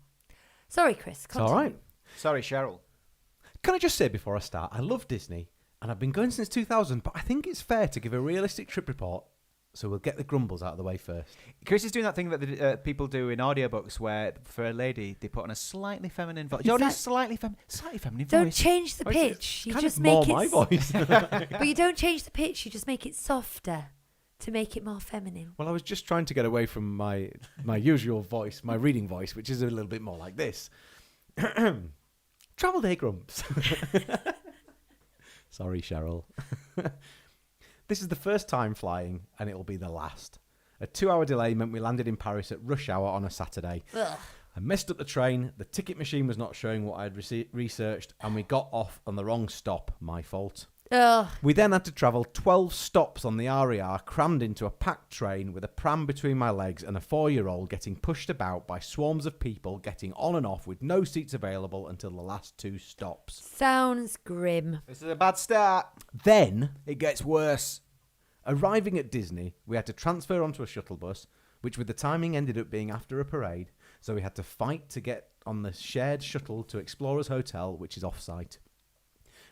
Sorry, Chris. Continue. It's all right. Sorry, Cheryl. Can I just say before I start, I love Disney, and I've been going since 2000, but I think it's fair to give a realistic trip report, so we'll get the grumbles out of the way first. Chris is doing that thing that the, people do in audiobooks where, for a lady, they put on a slightly feminine voice. Slightly feminine voice. Don't change the pitch. You just make more it... my voice. But you don't change the pitch. You just make it softer to make it more feminine. Well, I was just trying to get away from my usual voice, my reading voice, which is a little bit more like this. Travel day grumps. Sorry, Cheryl. This is the first time flying, and it'll be the last. A 2-hour delay meant we landed in Paris at rush hour on a Saturday. Ugh. I messed up the train, the ticket machine was not showing what I had researched, and we got off on the wrong stop. My fault. Ugh. We then had to travel 12 stops on the RER, crammed into a packed train with a pram between my legs and a 4-year-old getting pushed about by swarms of people getting on and off with no seats available until the last 2 stops. Sounds grim. This is a bad start. Then, It gets worse. arriving at Disney, we had to transfer onto a shuttle bus, which with the timing ended up being after a parade, so we had to fight to get on the shared shuttle to Explorers Hotel, which is off-site.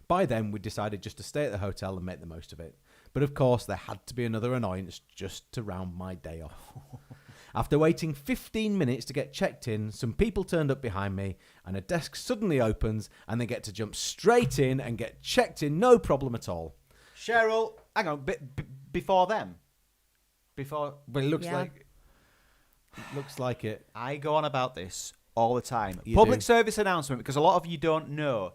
By then, we decided just to stay at the hotel and make the most of it. But of course, there had to be another annoyance just to round my day off. After waiting 15 minutes to get checked in, some people turned up behind me and a desk suddenly opens and they get to jump straight in and get checked in, no problem at all. Cheryl, hang on, before them? Before... But it looks Yeah. like it. I go on about this all the time. You Public do. service announcement, because a lot of you don't know.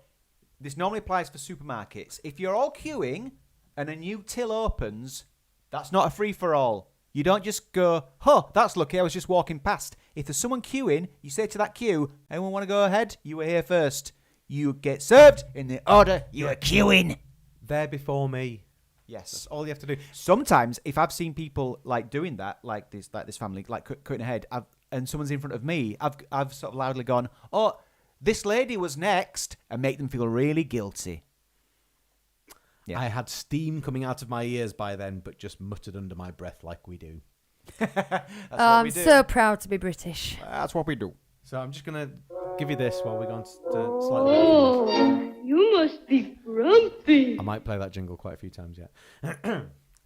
This normally applies for supermarkets. If you're all queuing and a new till opens, that's not a free-for-all. You don't just go, huh, that's lucky, I was just walking past. If there's someone queuing, you say to that queue, anyone want to go ahead? You were here first. You get served in the order you were queuing. There before me. Yes. That's all you have to do. Sometimes, if I've seen people like doing that, like this family, like cutting ahead, and someone's in front of me, I've sort of loudly gone, oh, this lady was next, and make them feel really guilty. Yeah. I had steam coming out of my ears by then, but just muttered under my breath like we do. I'm so proud to be British. That's what we do. So I'm just going to give you this while we go on to slightly. Oh, you must be grumpy. I might play that jingle quite a few times yet.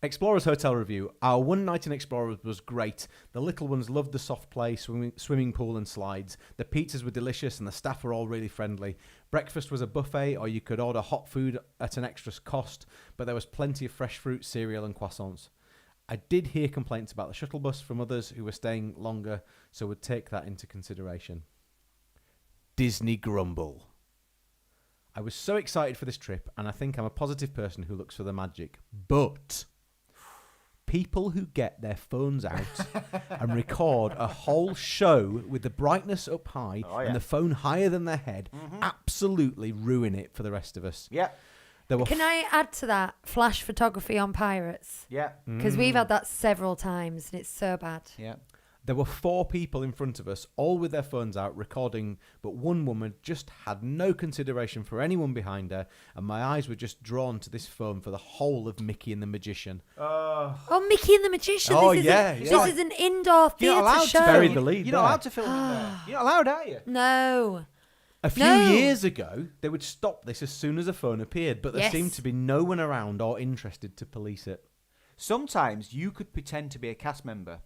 Explorers Hotel Review. Our one night in Explorers was great. The little ones loved the soft play, swimming pool and slides. The pizzas were delicious and the staff were all really friendly. Breakfast was a buffet, or you could order hot food at an extra cost, but there was plenty of fresh fruit, cereal and croissants. I did hear complaints about the shuttle bus from others who were staying longer, so would take that into consideration. Disney grumble. I was so excited for this trip, and I think I'm a positive person who looks for the magic. But people who get their phones out and record a whole show with the brightness up high and the phone higher than their head absolutely ruin it for the rest of us. Yeah. There were Can I add to that flash photography on pirates? Yeah. Because we've had that several times and it's so bad. Yeah. There were 4 people in front of us, all with their phones out, recording, but one woman just had no consideration for anyone behind her, and my eyes were just drawn to this phone for the whole of Mickey and the Magician. Oh, Mickey and the Magician. Oh, this yeah, Is yeah. This is an indoor You're not theatre allowed show. to Bury the lead You're not there. allowed to film in there. You're not allowed, are you? No. A few No. years ago, they would stop this as soon as a phone appeared, but there Yes. seemed to be no one around or interested to police it. Sometimes you could pretend to be a cast member,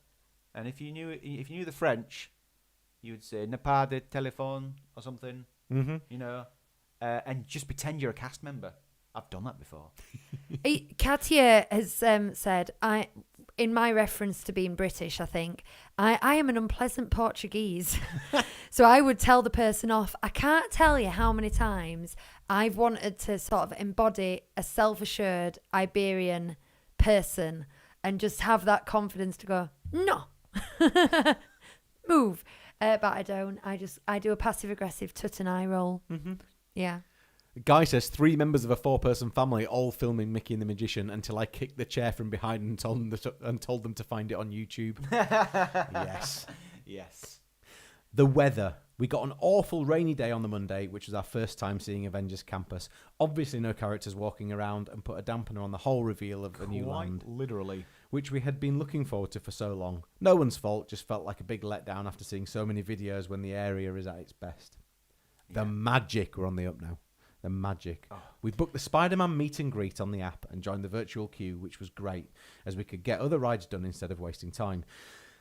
and if you knew the French, you would say "ne pas de téléphone" or something, you know, and just pretend you're a cast member. I've done that before. Katia has said, in my reference to being British, I think, I am an unpleasant Portuguese. So I would tell the person off. I can't tell you how many times I've wanted to sort of embody a self-assured Iberian person and just have that confidence to go, no, move. But I don't. I do a passive-aggressive tut and eye roll. Yeah. A guy says 3 members of a 4-person family all filming Mickey and the Magician until I kicked the chair from behind and told them to find it on YouTube. Yes. Yes. The weather. We got an awful rainy day on the Monday, which was our first time seeing Avengers Campus. Obviously no characters walking around, and put a dampener on the whole reveal of a new land, Literally. which we had been looking forward to for so long. No one's fault, just felt like a big letdown after seeing so many videos when the area is at its best. The magic. We're on the up now. The magic. Oh. We booked the Spider-Man meet and greet on the app and joined the virtual queue, which was great, as we could get other rides done instead of wasting time.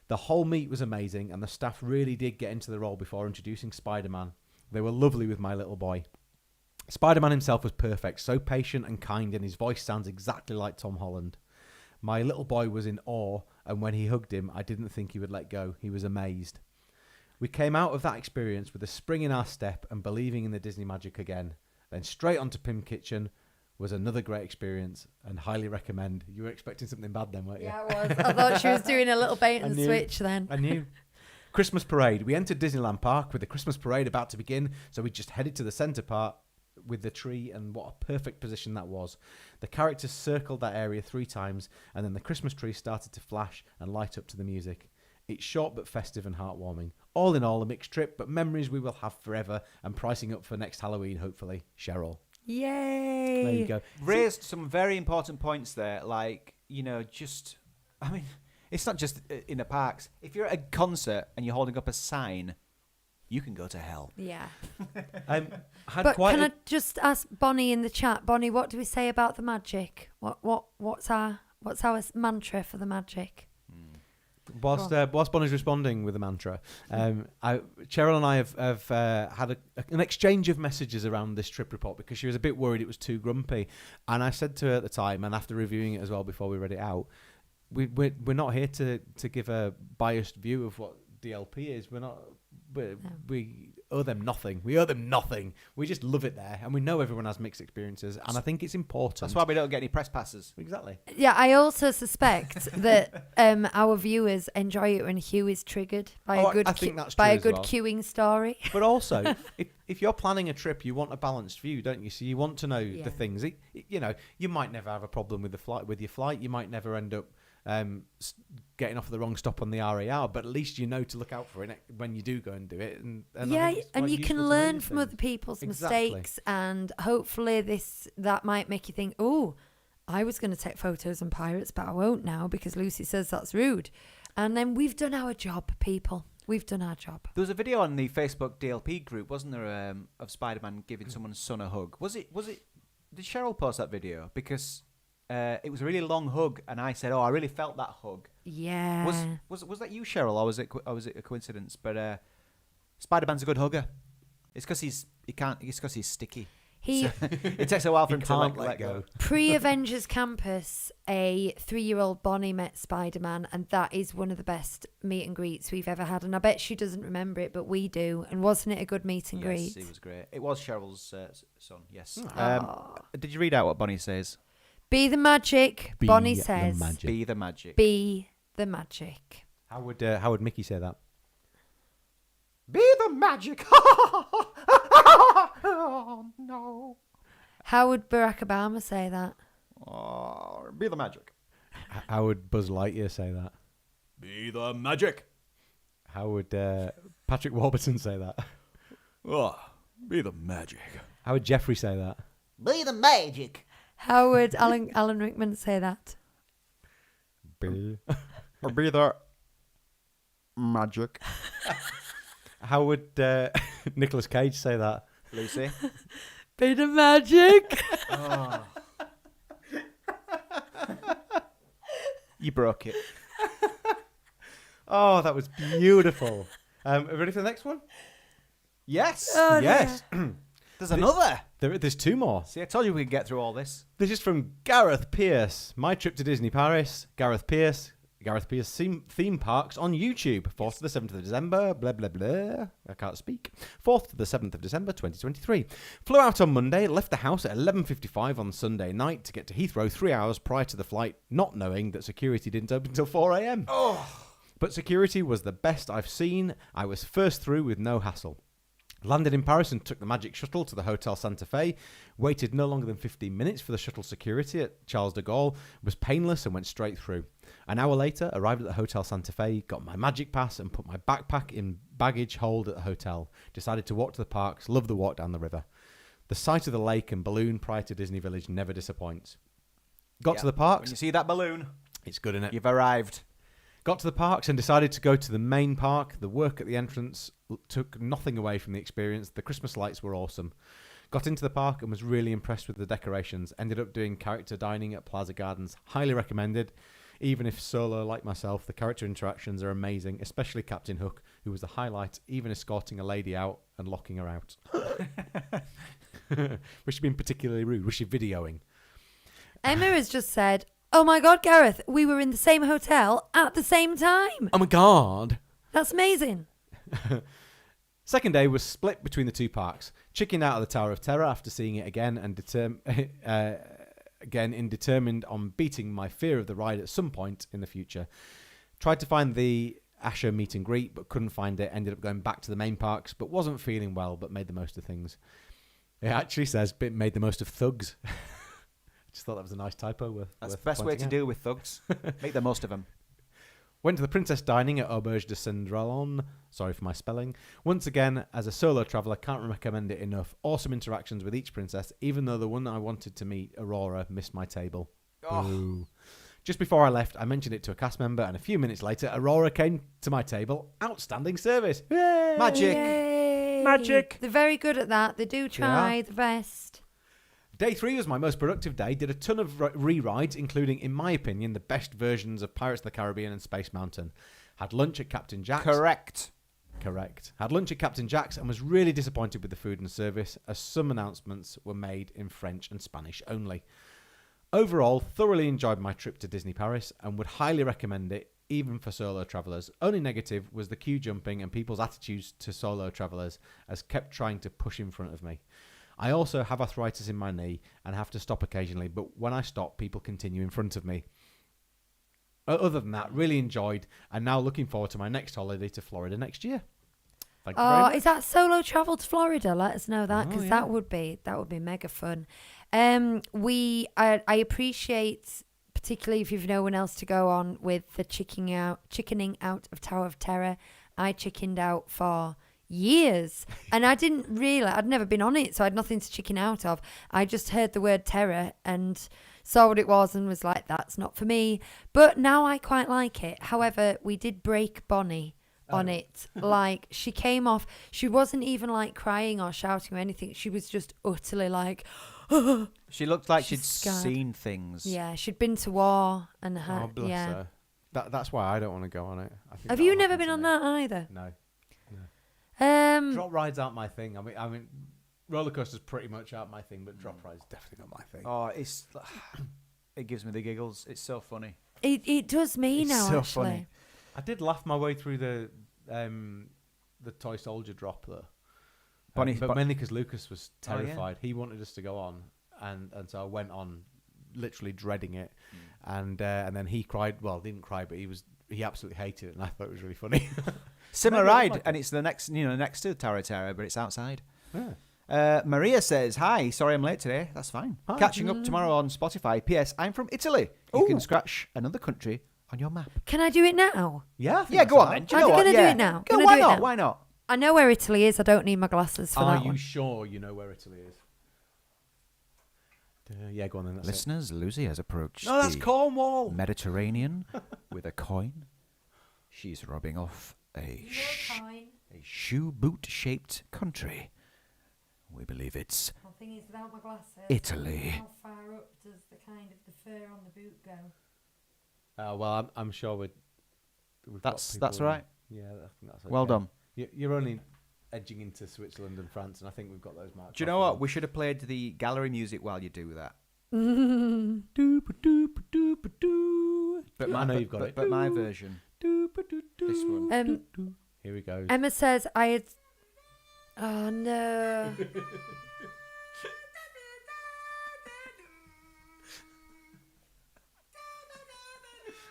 The whole meet was amazing, and the staff really did get into the role before introducing Spider-Man. They were lovely with my little boy. Spider-Man himself was perfect, so patient and kind, and his voice sounds exactly like Tom Holland. My little boy was in awe, and when he hugged him, I didn't think he would let go. He was amazed. We came out of that experience with a spring in our step and believing in the Disney magic again. Then straight on to Pim Kitchen was another great experience and highly recommend. You were expecting something bad then, weren't you? Yeah, I was. I thought she was doing a little bait and knew. switch then. I knew. Christmas parade. We entered Disneyland Park with the Christmas parade about to begin, so we just headed to the centre part with the tree, and what a perfect position that was. The characters circled that area 3 times, and then the Christmas tree started to flash and light up to the music. It's short but festive and heartwarming. All in all, a mixed trip, but memories we will have forever, and pricing up for next Halloween, hopefully. Cheryl. Yay. There you go. Raised some very important points there, like, it's not just in the parks. If you're at a concert and you're holding up a sign, you can go to hell. Yeah. Had But quite can a- I just ask Bonnie in the chat? Bonnie, what do we say about the magic? What's our mantra for the magic? Whilst Bonnie's responding with a mantra, Cheryl and I have had an exchange of messages around this trip report because she was a bit worried it was too grumpy, and I said to her at the time, and after reviewing it as well before we read it out, we're not here to give a biased view of what DLP is. We're not. We owe them nothing. We owe them nothing. We just love it there, and we know everyone has mixed experiences, and I think it's important. That's why we don't get any press passes. Exactly. Yeah, I also suspect that our viewers enjoy it when Hugh is triggered by Oh, a good I think that's by true a as good well. queuing story. But also, if you're planning a trip, you want a balanced view, don't you? So you want to know Yeah. the things. You might never have a problem with your flight. You might never end up getting off at the wrong stop on the RAR, but at least you know to look out for it when you do go and do it. And I Yeah, think it's and quite you useful can to know learn these from things. other people's Exactly. mistakes, and hopefully that might make you think, oh, I was going to take photos on pirates, but I won't now because Lucy says that's rude. And then we've done our job, people. We've done our job. There was a video on the Facebook DLP group, wasn't there, of Spider-Man giving someone's son a hug? Was it? Did Cheryl post that video? Because it was a really long hug, and I said, "Oh, I really felt that hug." Yeah. Was that you, Cheryl, or was it a coincidence? But Spider-Man's a good hugger. It's because It's because he's sticky. He So it takes a while for him to can't let go. Pre-Avengers Campus, a 3-year-old Bonnie met Spider-Man, and that is one of the best meet and greets we've ever had. And I bet she doesn't remember it, but we do. And wasn't it a good meet and greet? Yes, it was great. It was Cheryl's son. Yes. Aw. Did you read out what Bonnie says? Be the magic, Be Bonnie the says. magic. Be the magic. Be the magic. How would Mickey say that? Be the magic. Oh, no. How would Barack Obama say that? Oh, be the magic. How would Buzz Lightyear say that? Be the magic. How would Patrick Warburton say that? Oh, be the magic. How would Jeffrey say that? Be the magic. How would Alan Rickman say that? Or be the magic. How would Nicolas Cage say that? Lucy. Be the magic. Oh. You broke it. Oh, that was beautiful. Are we ready for the next one? Yes. Oh, Yes. There's another. There's two more. See, I told you we could get through all this. This is from Gareth Pierce. My trip to Disney Paris. Gareth Pierce theme parks on YouTube. 4th to the 7th of December. Blah, blah, blah. I can't speak. 4th to the 7th of December 2023. Flew out on Monday. Left the house at 11:55 on Sunday night to get to Heathrow 3 hours prior to the flight, not knowing that security didn't open until 4 a.m. Oh. But security was the best I've seen. I was first through with no hassle. Landed in Paris and took the magic shuttle to the Hotel Santa Fe. Waited no longer than 15 minutes for the shuttle security at Charles de Gaulle. Was painless and went straight through. An hour later, arrived at the Hotel Santa Fe, got my magic pass and put my backpack in baggage hold at the hotel. Decided to walk to the parks, love the walk down the river. The sight of the lake and balloon prior to Disney Village never disappoints. Got to the When parks. you see that balloon, It's good, innit? you've arrived. Got to the parks and decided to go to the main park. The work at the entrance took nothing away from the experience. The Christmas lights were awesome. Got into the park and was really impressed with the decorations. Ended up doing character dining at Plaza Gardens. Highly recommended. Even if solo like myself, the character interactions are amazing, especially Captain Hook, who was the highlight, even escorting a lady out and locking her out. Was she being particularly rude? Was she videoing? Emma has just said, "Oh my God, Gareth, we were in the same hotel at the same time. Oh my God! That's amazing." Second day was split between the two parks. Chickened out of the Tower of Terror after seeing it again and determined on beating my fear of the ride at some point in the future. Tried to find the Asher meet and greet, but couldn't find it. Ended up going back to the main parks, but wasn't feeling well, but made the most of things. It actually says made the most of thugs. I just thought that was a nice typo. That's the best way to deal with thugs. Make the most of them. Went to the princess dining at Auberge de Cendrillon. Sorry for my spelling. Once again, as a solo traveller, can't recommend it enough. Awesome interactions with each princess, even though the one I wanted to meet, Aurora, missed my table. Oh. Boo. Just before I left, I mentioned it to a cast member, and a few minutes later, Aurora came to my table. Outstanding service. Yay! Magic. Yay. Yay. Magic. They're very good at that. They do try the best. Day 3 was my most productive day. Did a ton of re-rides, including, in my opinion, the best versions of Pirates of the Caribbean and Space Mountain. Had lunch at Captain Jack's. Correct. Had lunch at Captain Jack's and was really disappointed with the food and service, as some announcements were made in French and Spanish only. Overall, thoroughly enjoyed my trip to Disney Paris and would highly recommend it, even for solo travellers. Only negative was the queue jumping and people's attitudes to solo travellers, as kept trying to push in front of me. I also have arthritis in my knee and have to stop occasionally, but when I stop, people continue in front of me. Other than that, really enjoyed, and now looking forward to my next holiday to Florida next year. Thank you very much. Is that solo travel to Florida? Let us know that, because that would be mega fun. I appreciate, particularly if you've no one else to go on with the chickening out of Tower of Terror. I chickened out for years, and I didn't realize, I'd never been on it, so I had nothing to chicken out of. I just heard the word terror and saw what it was and was like, that's not for me. But now I quite like it. However, we did break Bonnie on it. Like, she came off, she wasn't even like crying or shouting or anything. She was just utterly like, She looked like She's she'd scared. seen things. yeah, she'd been to war and had, Oh, bless her. That's why I don't want to go on it. I think Have that'll you never happen been to on me. that either? No. Um, Drop rides aren't my thing. I mean, roller coasters pretty much aren't my thing, but drop rides definitely not my thing. Oh, it gives me the giggles. It's so funny. it does me It's now, so actually. funny. I did laugh my way through the toy soldier drop though. Bonnie- but mainly because Lucas was Oh, yeah. terrified. He wanted us to go on, and so I went on, literally dreading it, and then he cried. Well, didn't cry, but he absolutely hated it, and I thought it was really funny. Similar Maybe I ride, like and it's the next, next to Tower of Terror, but it's outside. Yeah. Maria says, "Hi, sorry I'm late today. That's fine. Hi. Catching up tomorrow on Spotify. P.S. I'm from Italy. You can scratch another country on your map. Can I do it now? Yeah, I think Yeah, that's go on about- then. Do you Are know you what? gonna do Yeah. it now? Go, Gonna why do it not? now? Why not? I know where Italy is. I don't need my glasses for Are that you one. sure you know where Italy is? Yeah, go on then. That's it. Listeners, Lucy has approached No, that's the Cornwall. Mediterranean with a coin. She's rubbing off a shoe boot shaped country. We believe it's The thing is, without my glasses, Italy. how far up does the kind of the fur on the boot go? Well, I'm sure we've got That's people- right. Yeah, I think that's okay. Well done. You're only edging into Switzerland and France, and I think we've got those marked. Do you know what? We should have played the gallery music while you do that. But I know you've got but, it. But my version. This one. Here we go. Emma says I had. Oh no!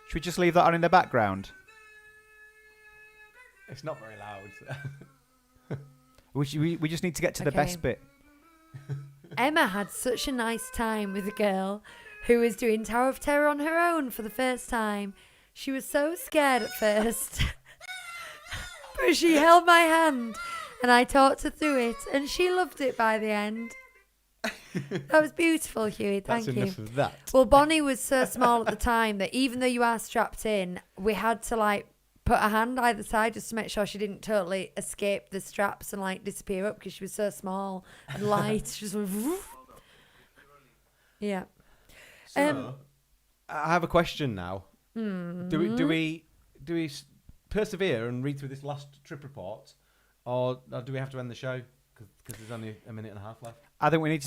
Should we just leave that on in the background? It's not very loud. We just need to get to the Okay. best bit. Emma had such a nice time with a girl who was doing Tower of Terror on her own for the first time. She was so scared at first, but she held my hand and I talked her through it, and she loved it by the end. That was beautiful, Huey. Thank That's you. enough of that. Well, Bonnie was so small at the time that even though you are strapped in, we had to like put a hand either side just to make sure she didn't totally escape the straps and like disappear up, because she was so small and light. She just went woof. Yeah. So, I have a question now. Do we persevere and read through this last trip report, or do we have to end the show because there's only a minute and a half left? I think we need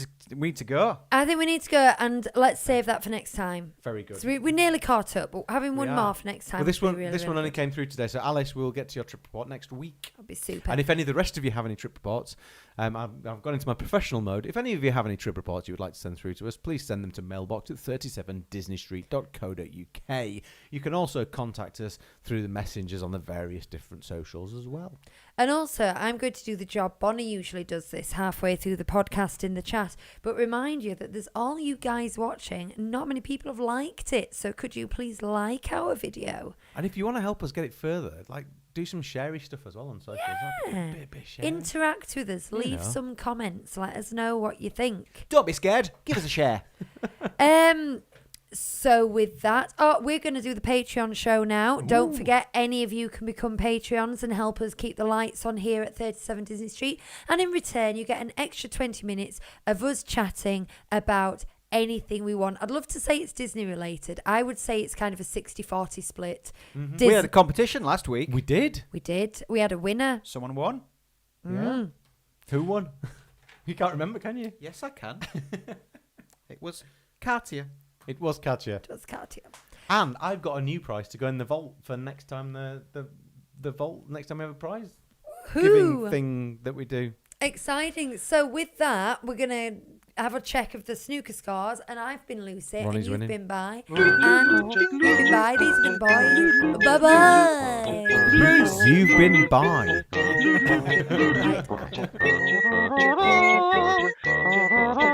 to go. I think we need to go, and let's save that for next time. Very good. So we nearly caught up, but having one We more are. for next time. Well, this would one be really, this one really only good. came through today. So Alice, we'll get to your trip report next week. That'd be super. And if any of the rest of you have any trip reports, I've gone into my professional mode. If any of you have any trip reports you would like to send through to us, please send them to mailbox at 37disneystreet.co.uk. You can also contact us through the messengers on the various different socials as well. And also, I'm going to do the job. Bonnie usually does this halfway through the podcast in the chat. But remind you that there's all you guys watching, and not many people have liked it. So could you please like our video? And if you want to help us get it further, like do some sharey stuff as well on socials. Yeah. Bit share. Interact with us. Leave know. some comments. Let us know what you think. Don't be scared. Give us a share. So with that, we're going to do the Patreon show now. Don't forget, any of you can become Patreons and help us keep the lights on here at 37 Disney Street. And in return, you get an extra 20 minutes of us chatting about anything we want. I'd love to say it's Disney related. I would say it's kind of a 60-40 split. We had a competition last week. We did. We did. We had a winner. Someone won. Yeah. Who won? You can't remember, can you? Yes, I can. It was Katia. It was Katya. It was Katia. And I've got a new prize to go in the vault for next time the vault next time we have a prize giving thing that we do. Exciting. So with that, we're going to have a check of the snooker scores, and I've been Lucy, Ronnie's and you've winning. been Bye, and you've been Bye, these have been Boys. Bye-bye. You've been by. Right.